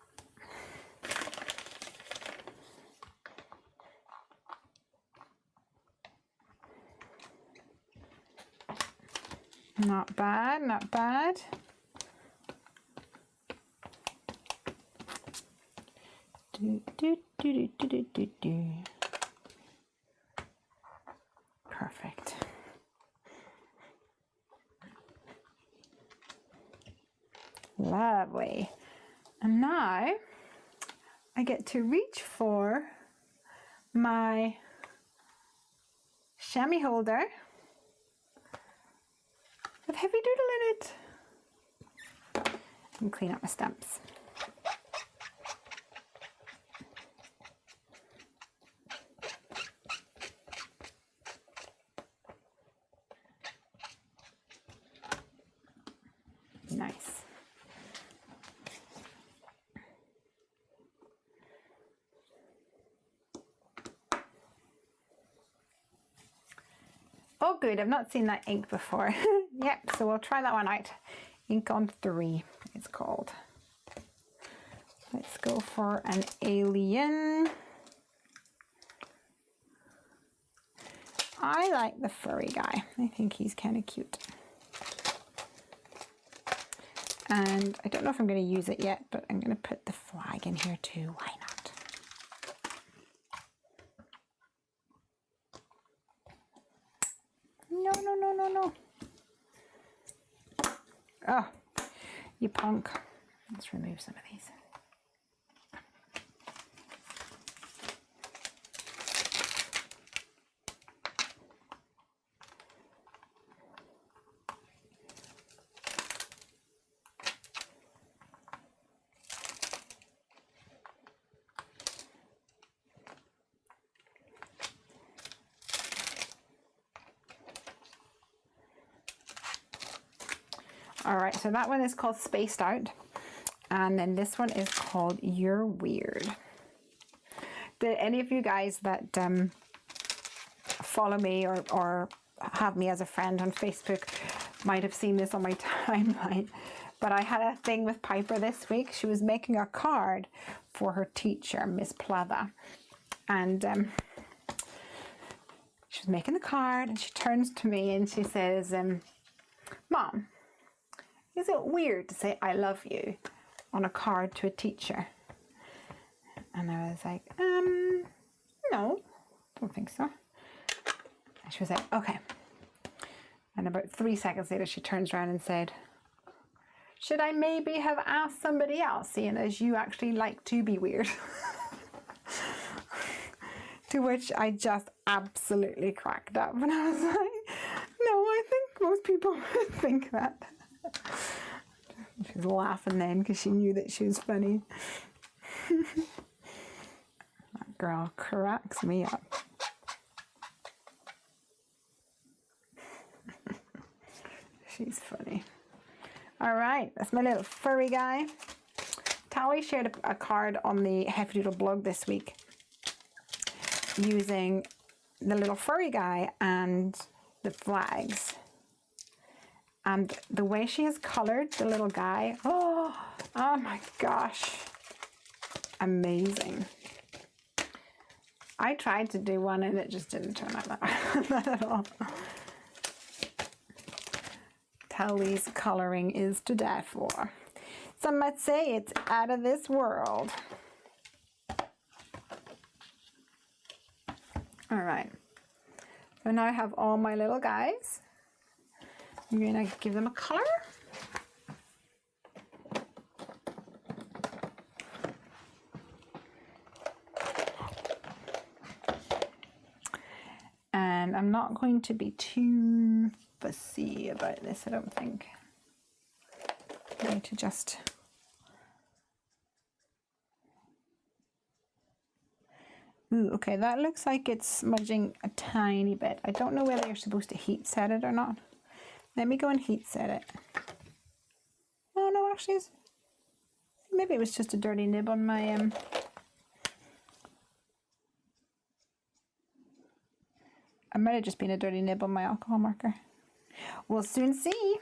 Not bad, not bad. Do. Perfect. Lovely. And now I get to reach for my chamois holder with Heffy Doodle in it and clean up my stamps. Nice. Oh good, I've not seen that ink before. Yep, so we'll try that one out. Ink on 3, it's called. Let's go for an alien. I like the furry guy. I think he's kind of cute. And I don't know if I'm going to use it yet, but I'm going to put the flag in here too. Why not? No, no, no, no, no. Oh, you punk. Let's remove some of these. All right, so that one is called Spaced Out. And then this one is called You're Weird. Did any of you guys that follow me or have me as a friend on Facebook might have seen this on my timeline? But I had a thing with Piper this week. She was making a card for her teacher, Miss Plava. And she was making the card and she turns to me and she says, Mom, is it weird to say I love you on a card to a teacher? And I was like, no, don't think so. And she was like, okay. And about 3 seconds later, she turns around and said, should I maybe have asked somebody else, seeing as you actually like to be weird? To which I just absolutely cracked up. And I was like, no, I think most people would think that. She was laughing then because she knew that she was funny. That girl cracks me up. She's funny. All right, that's my little furry guy. Tally shared a card on the Heffy Doodle blog this week using the little furry guy and the flags. And the way she has colored the little guy, oh my gosh, amazing. I tried to do one and it just didn't turn out that at all. Tally's coloring is to die for. Some might say it's out of this world. All right, so now I have all my little guys. I'm going to give them a color. And I'm not going to be too fussy about this, I don't think. I'm going to just... Ooh, okay, that looks like it's smudging a tiny bit. I don't know whether you're supposed to heat set it or not. Let me go and heat set it. Oh no, actually, maybe it was just a dirty nib on my I might have just been a dirty nib on my alcohol marker. We'll soon see.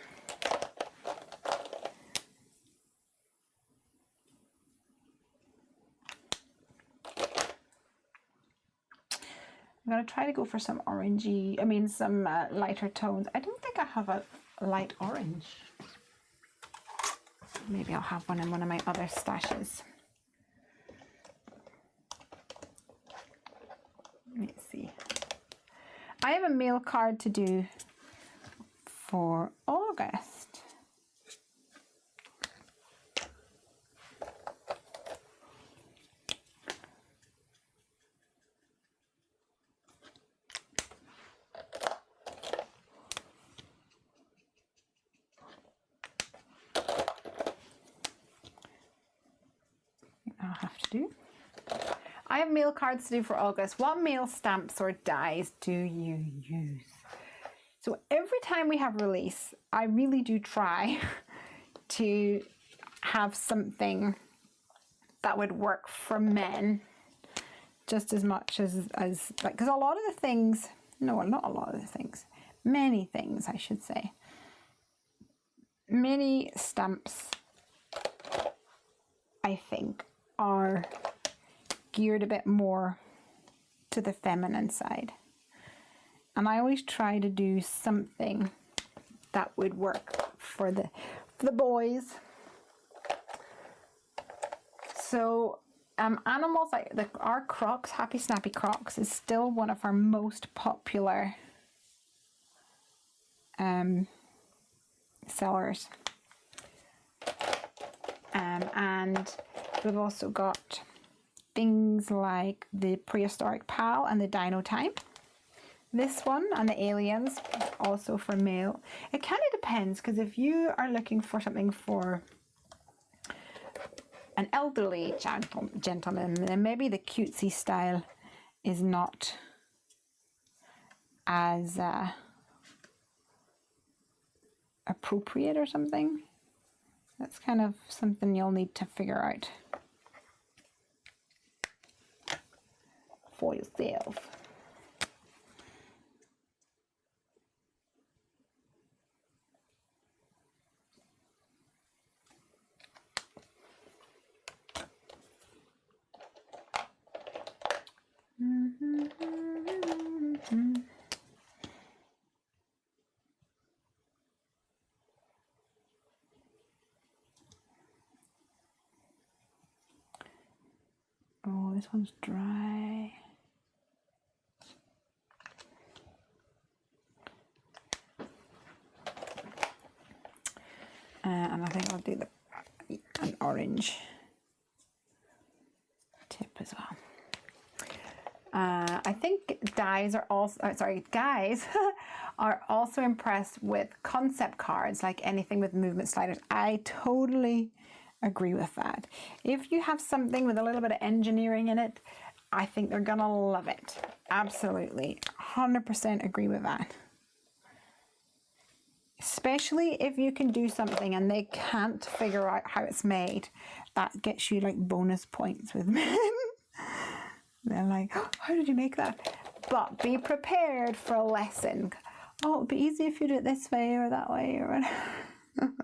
I'm going to try to go for some orangey, some lighter tones. I don't think I have a light orange. Maybe I'll have one in one of my other stashes. Let's see. I have a mail card to do for August. I'll have to do. I have mail cards to do for August. What mail stamps or dies do you use? So every time we have release, I really do try to have something that would work for men just as much as like, because a lot of the things, no, not a lot of the things, many things I should say, many stamps I think are geared a bit more to the feminine side. And I always try to do something that would work for the boys. So animals like our Crocs, Happy Snappy Crocs, is still one of our most popular sellers. And we've also got things like the Prehistoric Pal and the Dino Time. This one and the Aliens, also for male. It kind of depends, because if you are looking for something for an elderly gentleman, then maybe the cutesy style is not as appropriate or something. That's kind of something you'll need to figure out for yourself. Oh, this one's dry. And I think I'll do an orange tip as well. I think guys are also are also impressed with concept cards, like anything with movement sliders. I totally agree with that. If you have something with a little bit of engineering in it, I think they're gonna love it. Absolutely, 100% agree with that. Especially if you can do something and they can't figure out how it's made, that gets you like bonus points with men. They're like, oh, how did you make that? But be prepared for a lesson. Oh, it'd be easy if you do it this way or that way or whatever.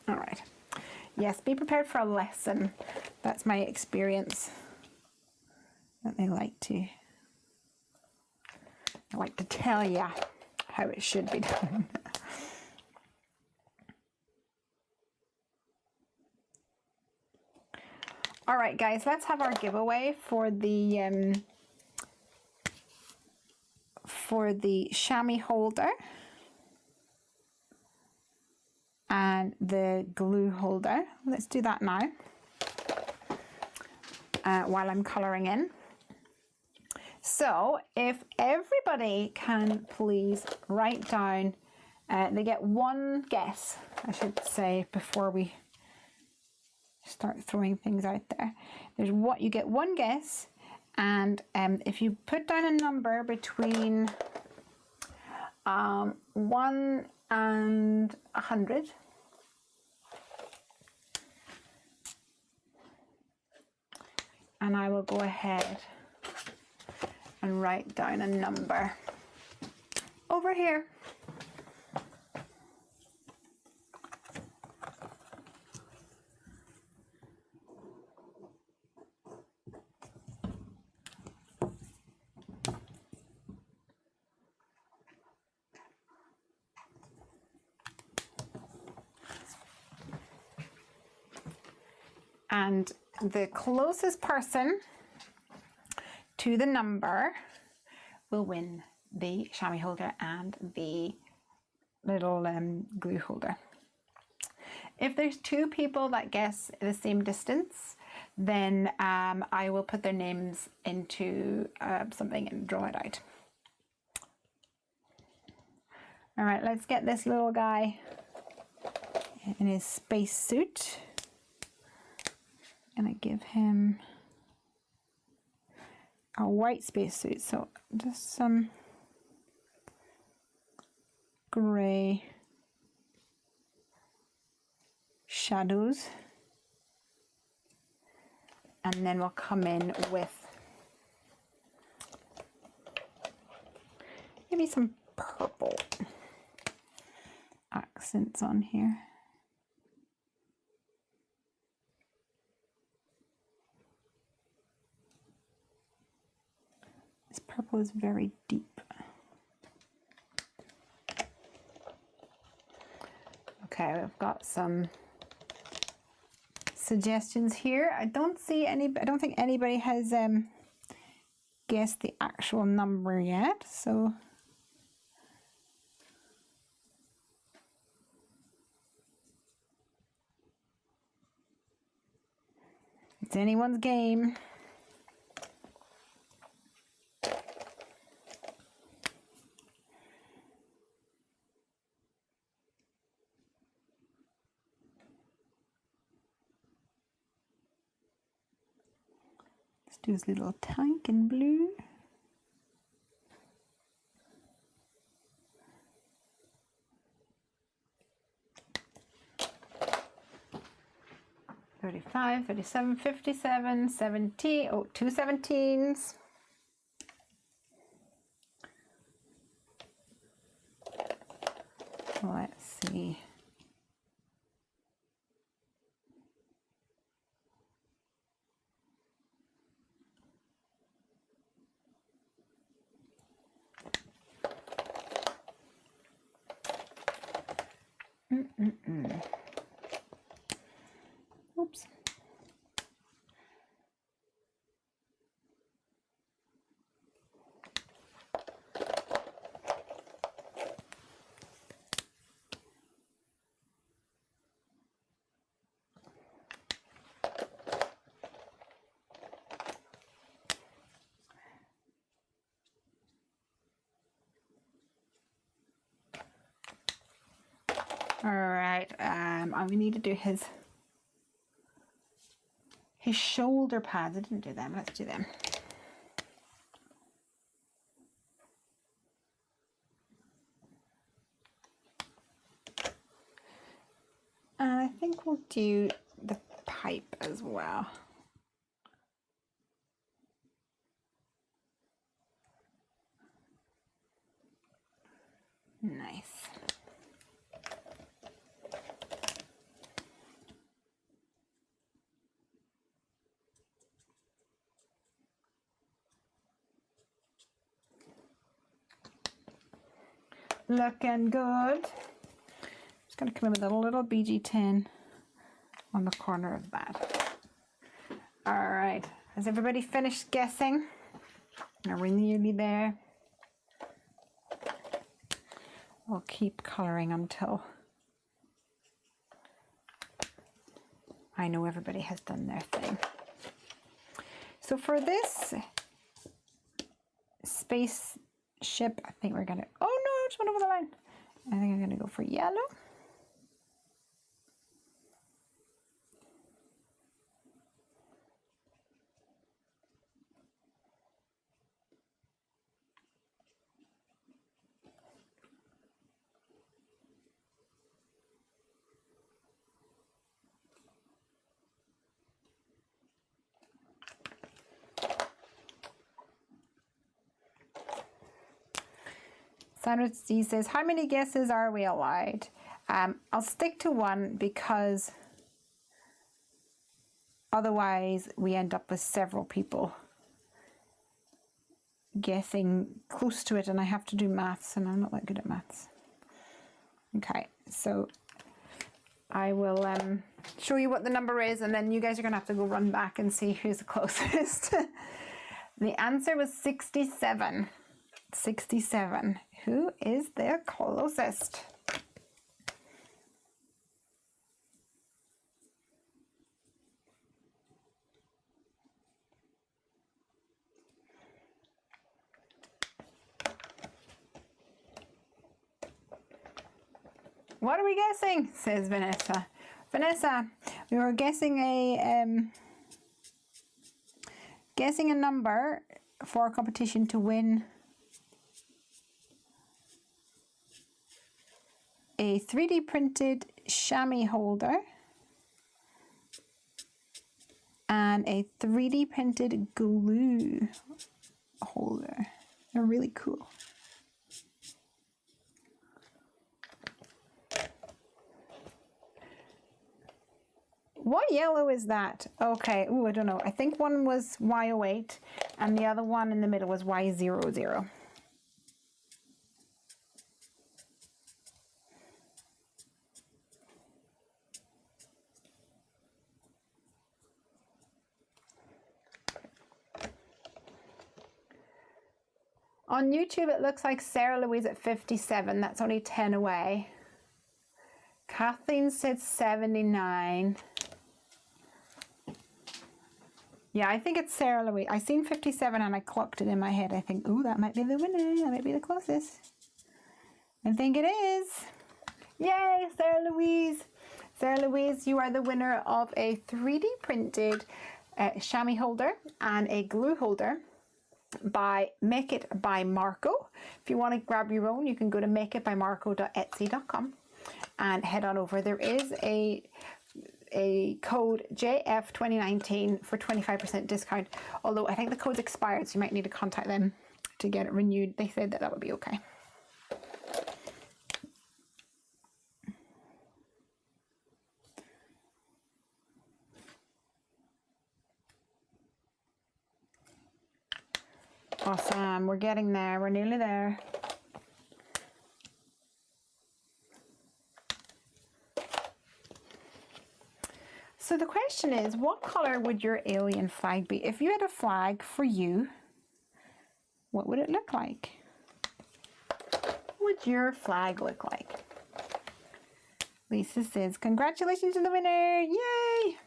All right. Yes, be prepared for a lesson. That's my experience. That they like to tell you how it should be done. All right, guys, let's have our giveaway for the chamois holder and the glue holder. Let's do that now while I'm colouring in. So if everybody can please write down, they get one guess, I should say, before we start throwing things out there. You get one guess, and if you put down a number between 1 and 100, and I will go ahead and write down a number over here. And the closest person to the number will win the chamois holder and the little glue holder. If there's two people that guess the same distance, then I will put their names into something and draw it out. All right, let's get this little guy in his space suit. I'm gonna give him a white spacesuit, so just some gray shadows, and then we'll come in with maybe some purple accents on here. This purple is very deep. Okay, we've got some suggestions here. I don't think anybody has guessed the actual number yet, so it's anyone's game. Let's do his little tank in blue. $35, $37, $57, $70. Oh, two 17s. Let's see. Oops. All right, we need to do his shoulder pads. I didn't do them. Let's do them. And I think we'll do the pipe as well. Nice. Looking good. Just going to come in with a little BG10 on the corner of that. All right. Has everybody finished guessing? Are we nearly there? We'll keep coloring until I know everybody has done their thing. So for this spaceship, I think we're going to... Oh, no, I just went over the line. I think I'm going to go for yellow. Sandra C says, how many guesses are we allowed? I'll stick to one because otherwise we end up with several people guessing close to it, and I have to do maths, and I'm not that good at maths. Okay, so I will show you what the number is, and then you guys are going to have to go run back and see who's the closest. The answer was 67. 67. Who is the closest? What are we guessing? Says Vanessa. Vanessa, we were guessing a number for a competition to win a 3D printed chamois holder and a 3D printed glue holder. They're really cool. What yellow is that? Okay, ooh, I don't know. I think one was Y08 and the other one in the middle was Y00. On YouTube, it looks like Sarah Louise at 57. That's only 10 away. Kathleen said 79. Yeah, I think it's Sarah Louise. I seen 57 and I clocked it in my head. I think, ooh, that might be the winner. That might be the closest. I think it is. Yay, Sarah Louise. Sarah Louise, you are the winner of a 3D printed chamois holder and a glue holder by Make It by Marco. If you want to grab your own, you can go to makeitbymarco.etsy.com and head on over. There is a code JF2019 for 25% discount, although I think the code's expired, so you might need to contact them to get it renewed. They said that would be okay. Awesome, we're getting there, we're nearly there. So the question is, what color would your alien flag be? If you had a flag for you, what would it look like? What would your flag look like? Lisa says, congratulations to the winner, yay!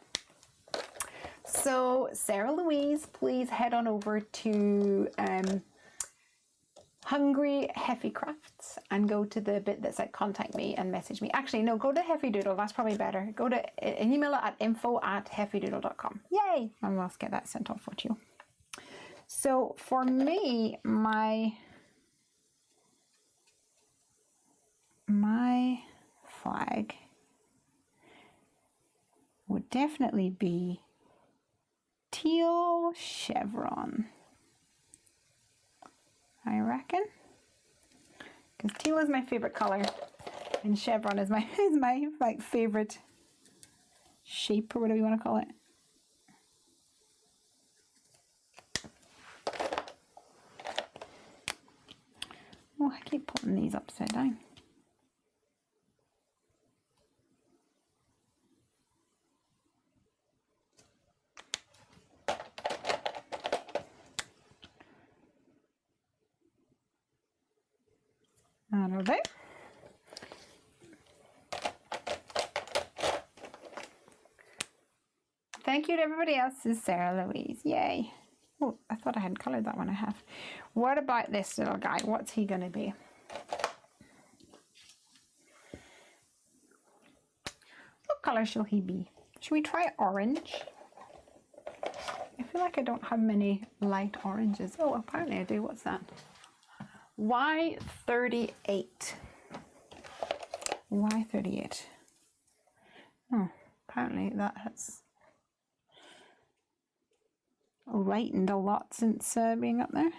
So Sarah Louise, please head on over to Hungry Heffy Crafts and go to the bit that's like contact me and message me. Actually, no, go to Heffy Doodle. That's probably better. Go to email it at info@heffydoodle.com. Yay! And we'll get that sent off for you. So for me, my flag would definitely be teal chevron, I reckon, because teal is my favorite color and chevron is my like favorite shape, or whatever you want to call it. Oh, I keep putting these upside down. That'll do. Thank you to everybody else. This is Sarah Louise. Yay. Oh, I thought I hadn't coloured that one. I have. What about this little guy? What's he going to be? What colour shall he be? Should we try orange? I feel like I don't have many light oranges. Oh, apparently I do. What's that? Y38. Y38. Oh, apparently that has lightened a lot since being up there.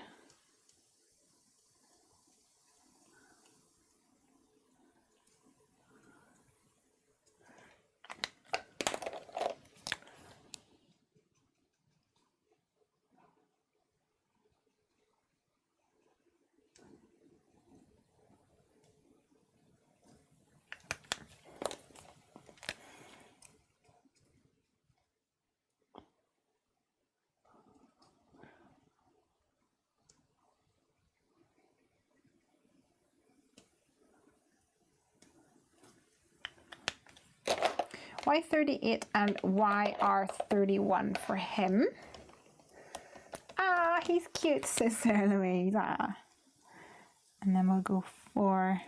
Y38 and YR31 for him. Ah, he's cute, Sister Louise. Ah. And then we'll go for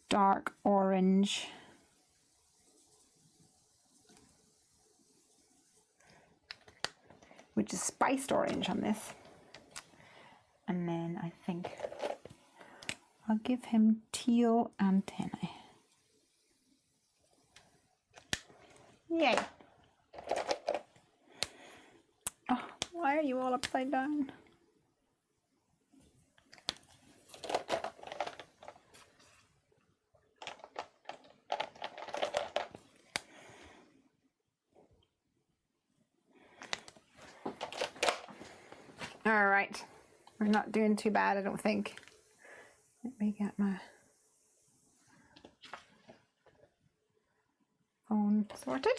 dark orange. Which is spiced orange on this. And then I think I'll give him teal antennae. Yay. Oh, why are you all upside down? All right, we're not doing too bad, I don't think. Let me get my phone sorted.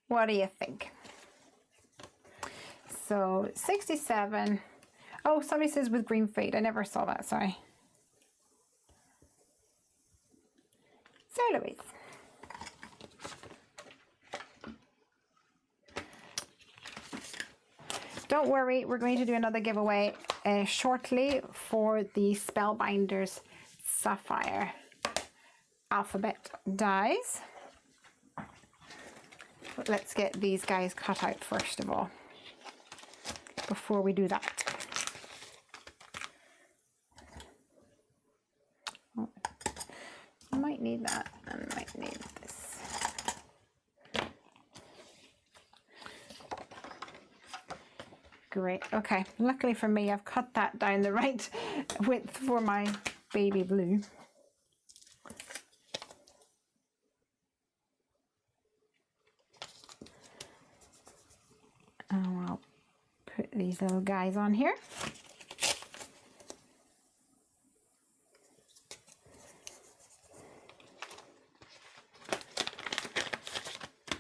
What do you think? So 67. Oh, somebody says with green fade. I never saw that, sorry. So Louise. Don't worry, we're going to do another giveaway shortly for the Spellbinders Sapphire alphabet dies. But let's get these guys cut out first of all, before we do that. Oh, I might need that, and I might need this. Great, okay. Luckily for me, I've cut that down the right width for my baby blue. And I'll put these little guys on here.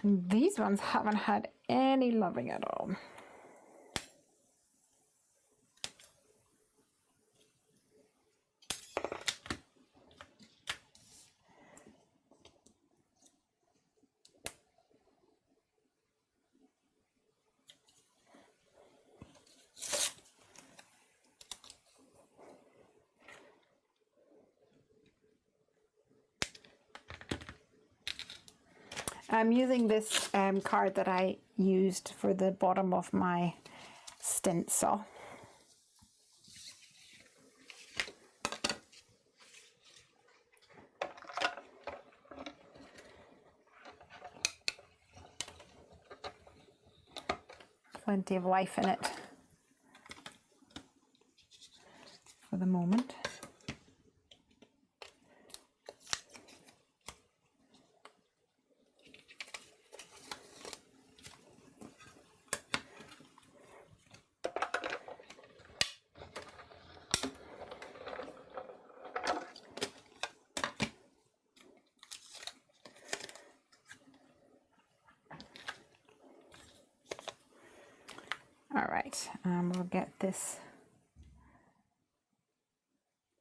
And these ones haven't had any loving at all. I'm using this card that I used for the bottom of my stencil. Plenty of life in it for the moment. All right, we'll get this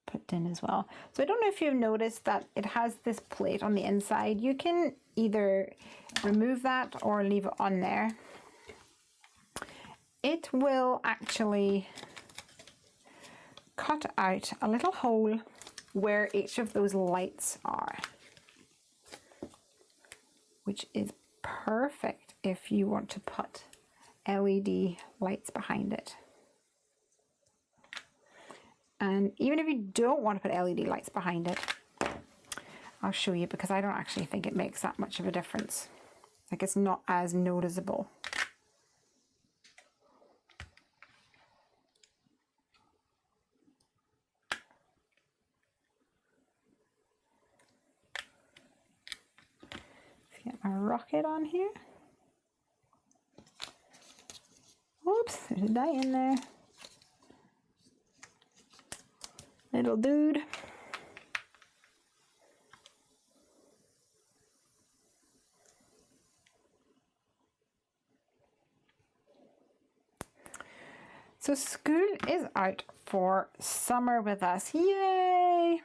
put in as well. So I don't know if you've noticed that it has this plate on the inside. You can either remove that or leave it on there. It will actually cut out a little hole where each of those lights are, which is perfect if you want to put LED lights behind it. And even if you don't want to put LED lights behind it, I'll show you, because I don't actually think it makes that much of a difference. Like, it's not as noticeable. Let's get my rocket on here. Oops, there's a die in there. Little dude. So school is out for summer with us. Yay!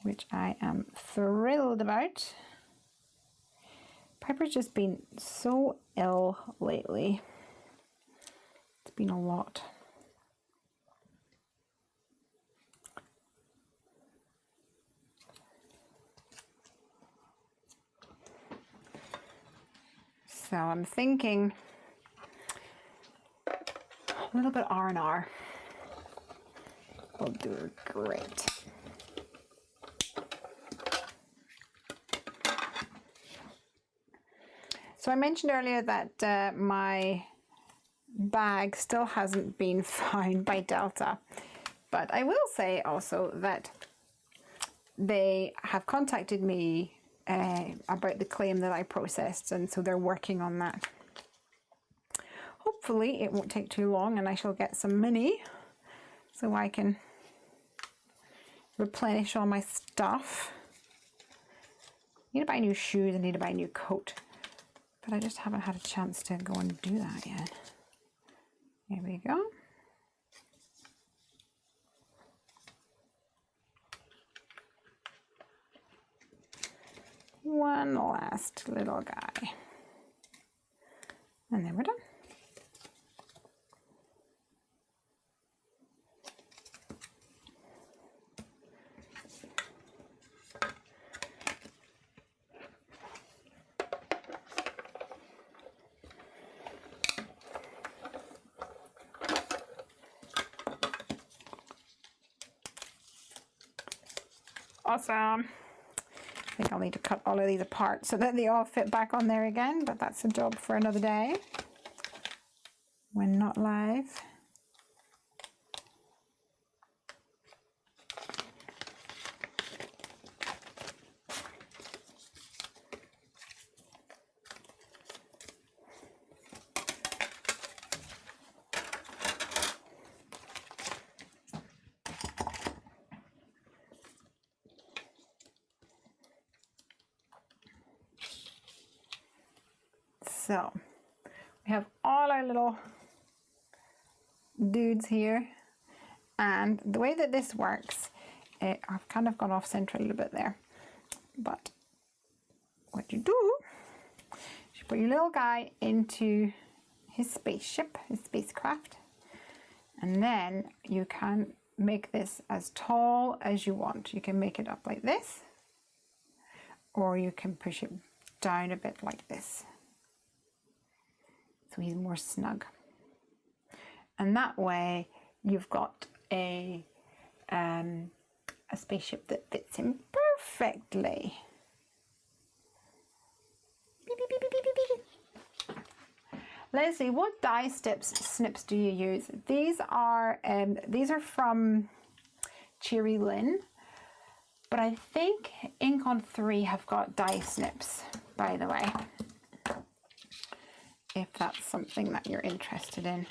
Which I am thrilled about. Piper's just been so ill lately. It's been a lot. So I'm thinking a little bit R&R will do great. So I mentioned earlier that my bag still hasn't been found by Delta, but I will say also that they have contacted me about the claim that I processed, and so they're working on that. Hopefully it won't take too long and I shall get some money so I can replenish all my stuff. I need to buy new shoes, I need to buy a new coat, but I just haven't had a chance to go and do that yet. There we go. One last little guy. And then we're done. Awesome. I think I'll need to cut all of these apart so that they all fit back on there again, but that's a job for another day when not live. So we have all our little dudes here, and the way that this works, I've kind of gone off center a little bit there, but what you do is you put your little guy into his spaceship, his spacecraft, and then you can make this as tall as you want. You can make it up like this, or you can push it down a bit like this, so he's more snug. And that way you've got a spaceship that fits him perfectly. Beep, beep, beep, beep, beep, beep. Lesley, what die snips do you use? These are from Cherry Lynn, but I think Ink on 3 have got die snips, by the way, if that's something that you're interested in.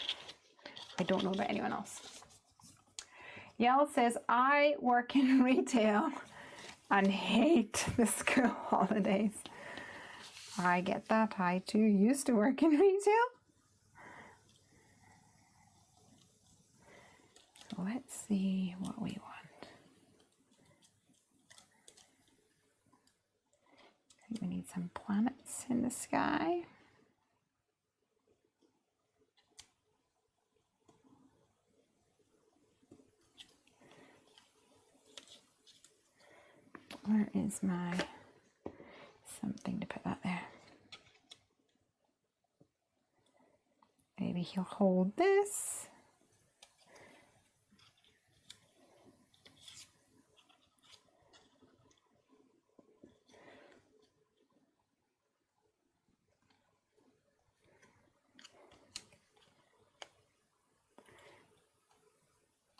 I don't know about anyone else. Yell says, I work in retail and hate the school holidays. I get that. I too used to work in retail. So let's see what we want. I think we need some planets in the sky. Where is my something to put that there? Maybe he'll hold this.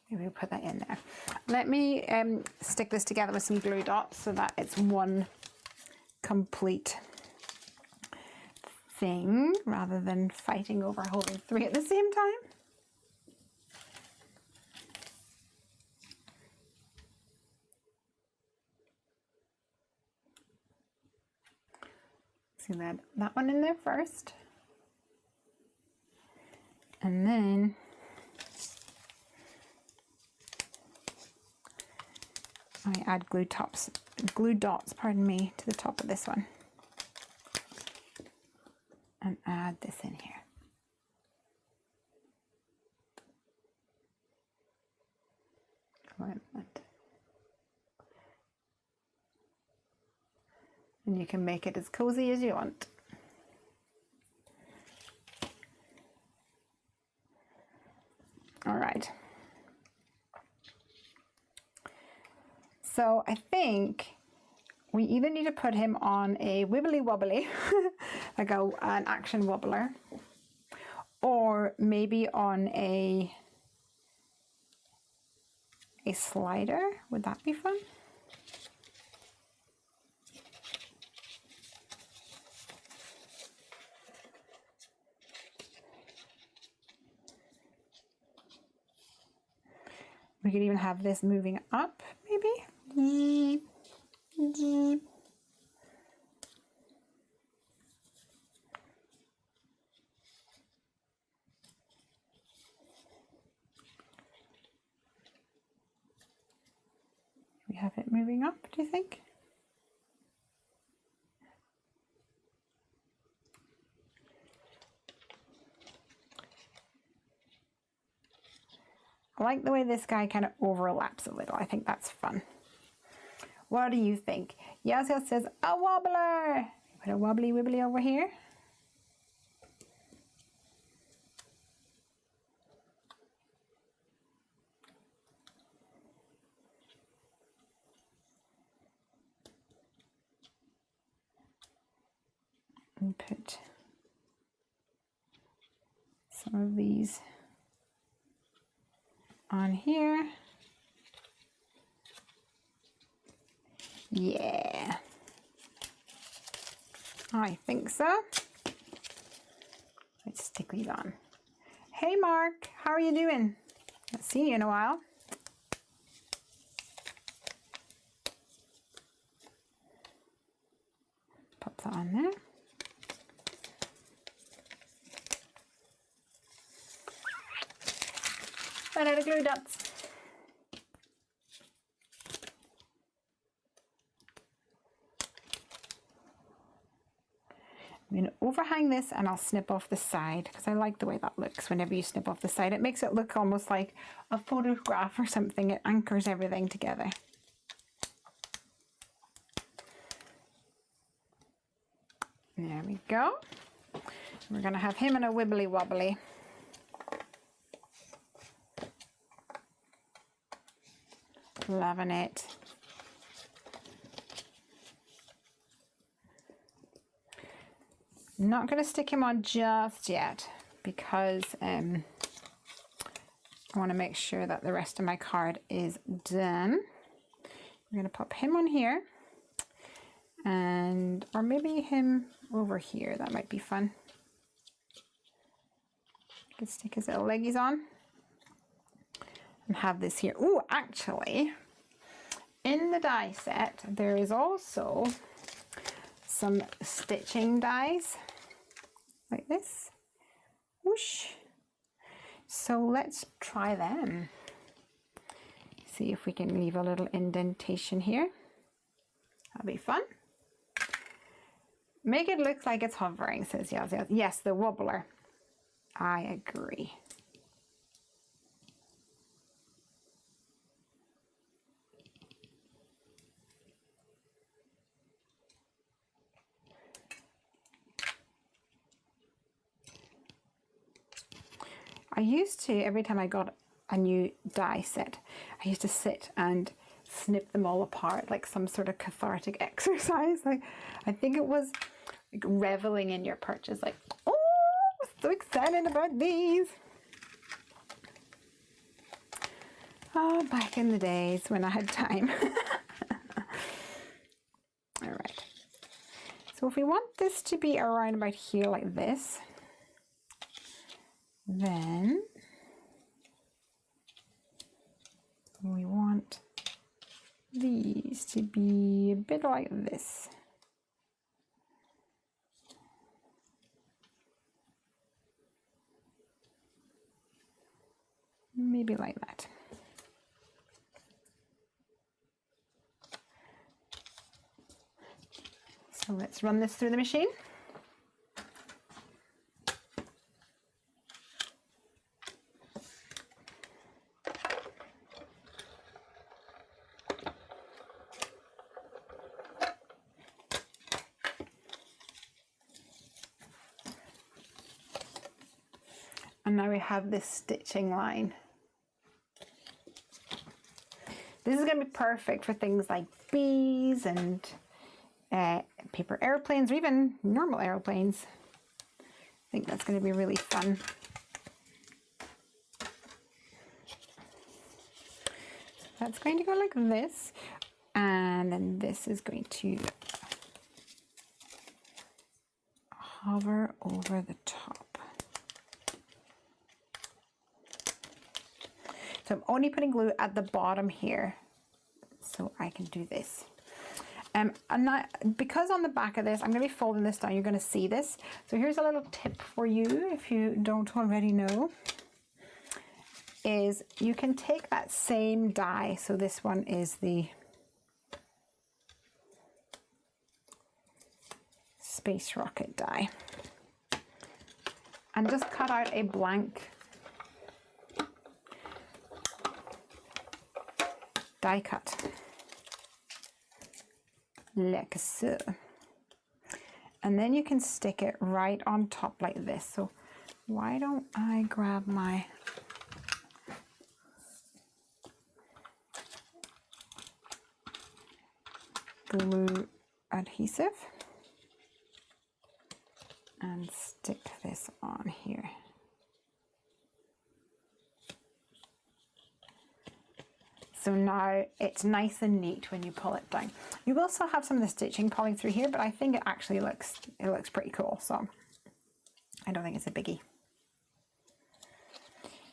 Maybe we'll put that in there. Let me stick this together with some glue dots so that it's one complete thing rather than fighting over holding 3 at the same time. See that one in there first. And then I add glue dots, pardon me, to the top of this one. And add this in here. And you can make it as cozy as you want. All right. So I think we either need to put him on a wibbly wobbly, like an action wobbler, or maybe on a slider. Would that be fun? We could even have this moving up, maybe. We have it moving up, do you think? I like the way this guy kind of overlaps a little. I think that's fun. What do you think? Yes says a wobbler. Put a wobbly wibbly over here. And put some of these on here. Yeah, I think so. Let's stick these on. Hey Mark, how are you doing? Not seen you in a while. Pop that on there. Run out of glue dots. I'm going to overhang this and I'll snip off the side because I like the way that looks whenever you snip off the side. It makes it look almost like a photograph or something. It anchors everything together. There we go. We're going to have him in a wibbly wobbly. Loving it. Not going to stick him on just yet because I want to make sure that the rest of my card is done. We're going to pop him on here, and or maybe him over here. That might be fun. You can stick his little leggies on and have this here. Oh, actually, in the die set there is also some stitching dies like this. Whoosh. So let's try them. See if we can leave a little indentation here. That'll be fun. Make it look like it's hovering, says Yaz. Yes, the wobbler. I agree. I used to, every time I got a new die set, I used to sit and snip them all apart like some sort of cathartic exercise. Like, I think it was like reveling in your purchase, like, oh, I'm so excited about these. Oh, back in the days when I had time. All right. So if we want this to be around about here like this, then we want these to be a bit like this. maybe like that. So let's run this through the machine. And now we have this stitching line. This is going to be perfect for things like bees and paper airplanes, or even normal airplanes. I think that's going to be really fun. So that's going to go like this, and then this is going to hover over the top. So I'm only putting glue at the bottom here, so I can do this. And because on the back of this, I'm going to be folding this down, you're going to see this. So here's a little tip for you, if you don't already know, is you can take that same die. So this one is the space rocket die. And just cut out a blank die cut, like so, and then you can stick it right on top like this. So why don't I grab my glue adhesive and stick this on here. So now it's nice and neat when you pull it down. You will still have some of the stitching pulling through here, but I think it actually looks pretty cool. So I don't think it's a biggie.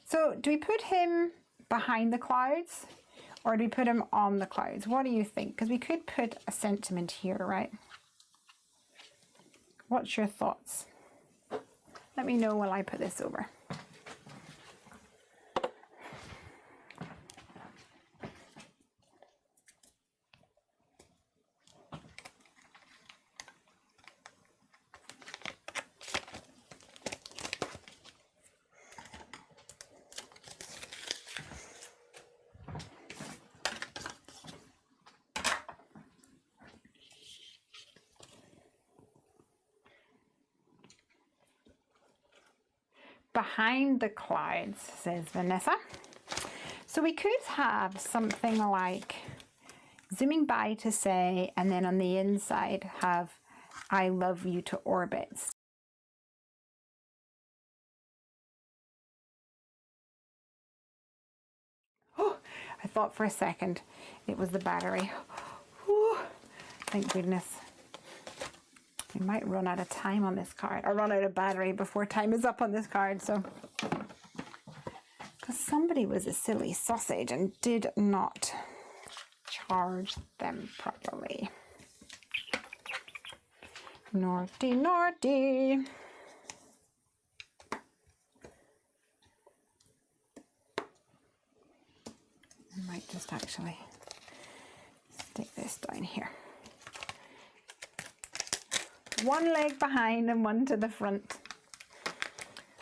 So do we put him behind the clouds or do we put him on the clouds? What do you think? Because we could put a sentiment here, right? What's your thoughts? Let me know while I put this over. Behind the clouds, says Vanessa. So we could have something like zooming by to say, and then on the inside have I love you to orbits. Oh, I thought for a second it was the battery. Oh, thank goodness. We might run out of time on this card, or run out of battery before time is up on this card. So, because somebody was a silly sausage and did not charge them properly. Naughty, naughty. I might just actually stick this down here. One leg behind and one to the front.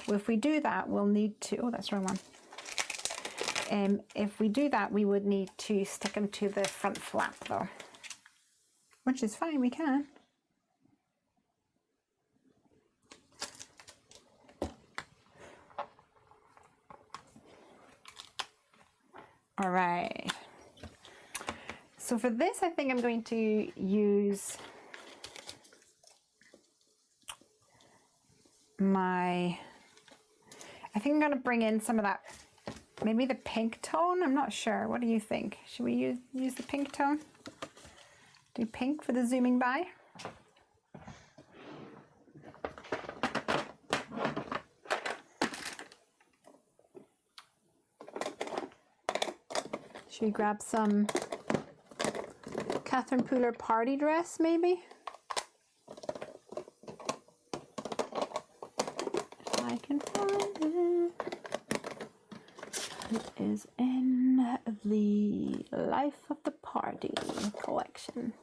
Well, if we do that, we'll need to, oh, that's the wrong one. If we do that, we would need to stick them to the front flap though, which is fine, we can. All right. So for this, I think I'm going to use I think I'm going to bring in some of that, maybe the pink tone. I'm not sure. What do you think? Should we use the pink tone? Do pink for the zooming by? Should we grab some Catherine Pooler party dress maybe? I can find it. It is in the Life of the Party collection.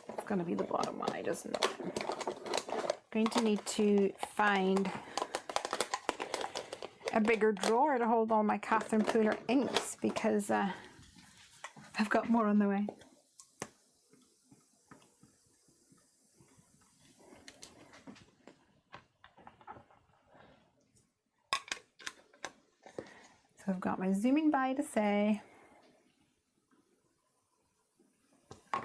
It's going to be the bottom one, I just know. Going to need to find a bigger drawer to hold all my Catherine Pooler inks because I've got more on the way. So I've got my zooming by to say. I'm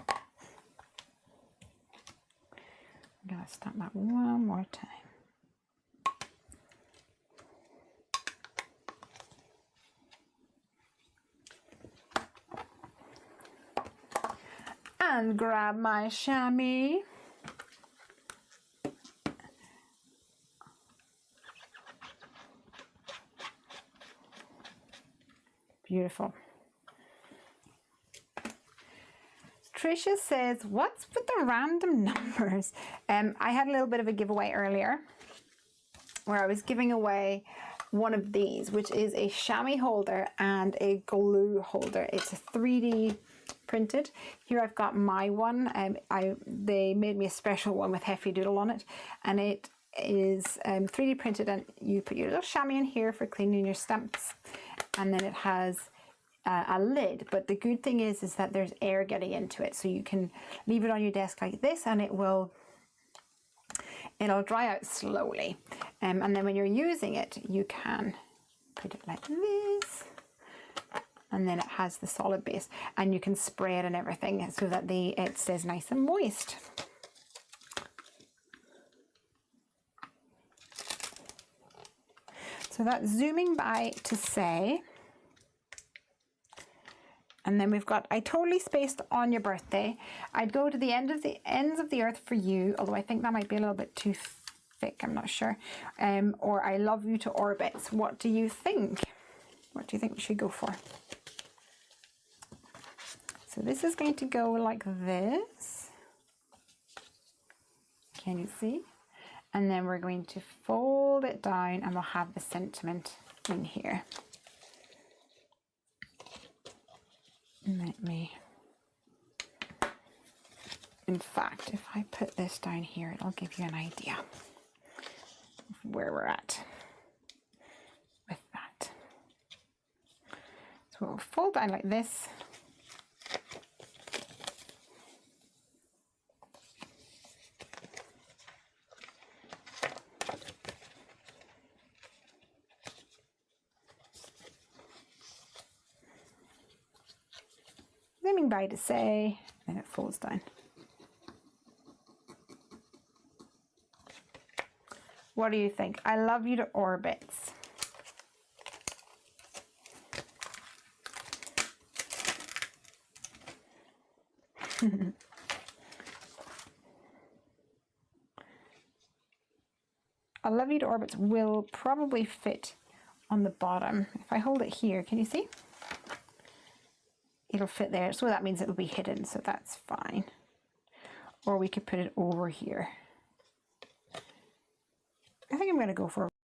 going to stamp that one more time. And grab my chamois. Beautiful. Tricia says, what's with the random numbers? I had a little bit of a giveaway earlier where I was giving away one of these, which is a chamois holder and a glue holder. It's a 3D printed. Here I've got my one. They made me a special one with Heffy Doodle on it, and it is 3D printed, and you put your little chamois in here for cleaning your stamps, and then it has a lid. But the good thing is that there's air getting into it, so you can leave it on your desk like this and it'll dry out slowly, and then when you're using it you can put it like this, and then it has the solid base, and you can spray it and everything so that it stays nice and moist. So that's zooming by to say. And then we've got, I totally spaced on your birthday. I'd go to the ends of the earth for you, although I think that might be a little bit too thick, I'm not sure. Or I love you to orbits. What do you think? What do you think we should go for? So this is going to go like this. Can you see? And then we're going to fold it down and we'll have the sentiment in here. Let me, in fact, if I put this down here, it'll give you an idea of where we're at with that. So we'll fold down like this. Zooming by to say, and it falls down. What do you think? I love you to orbits. I love you to orbits will probably fit on the bottom. If I hold it here, can you see? It'll fit there, so that means it'll be hidden, so that's fine. Or we could put it over here. I think I'm going to go for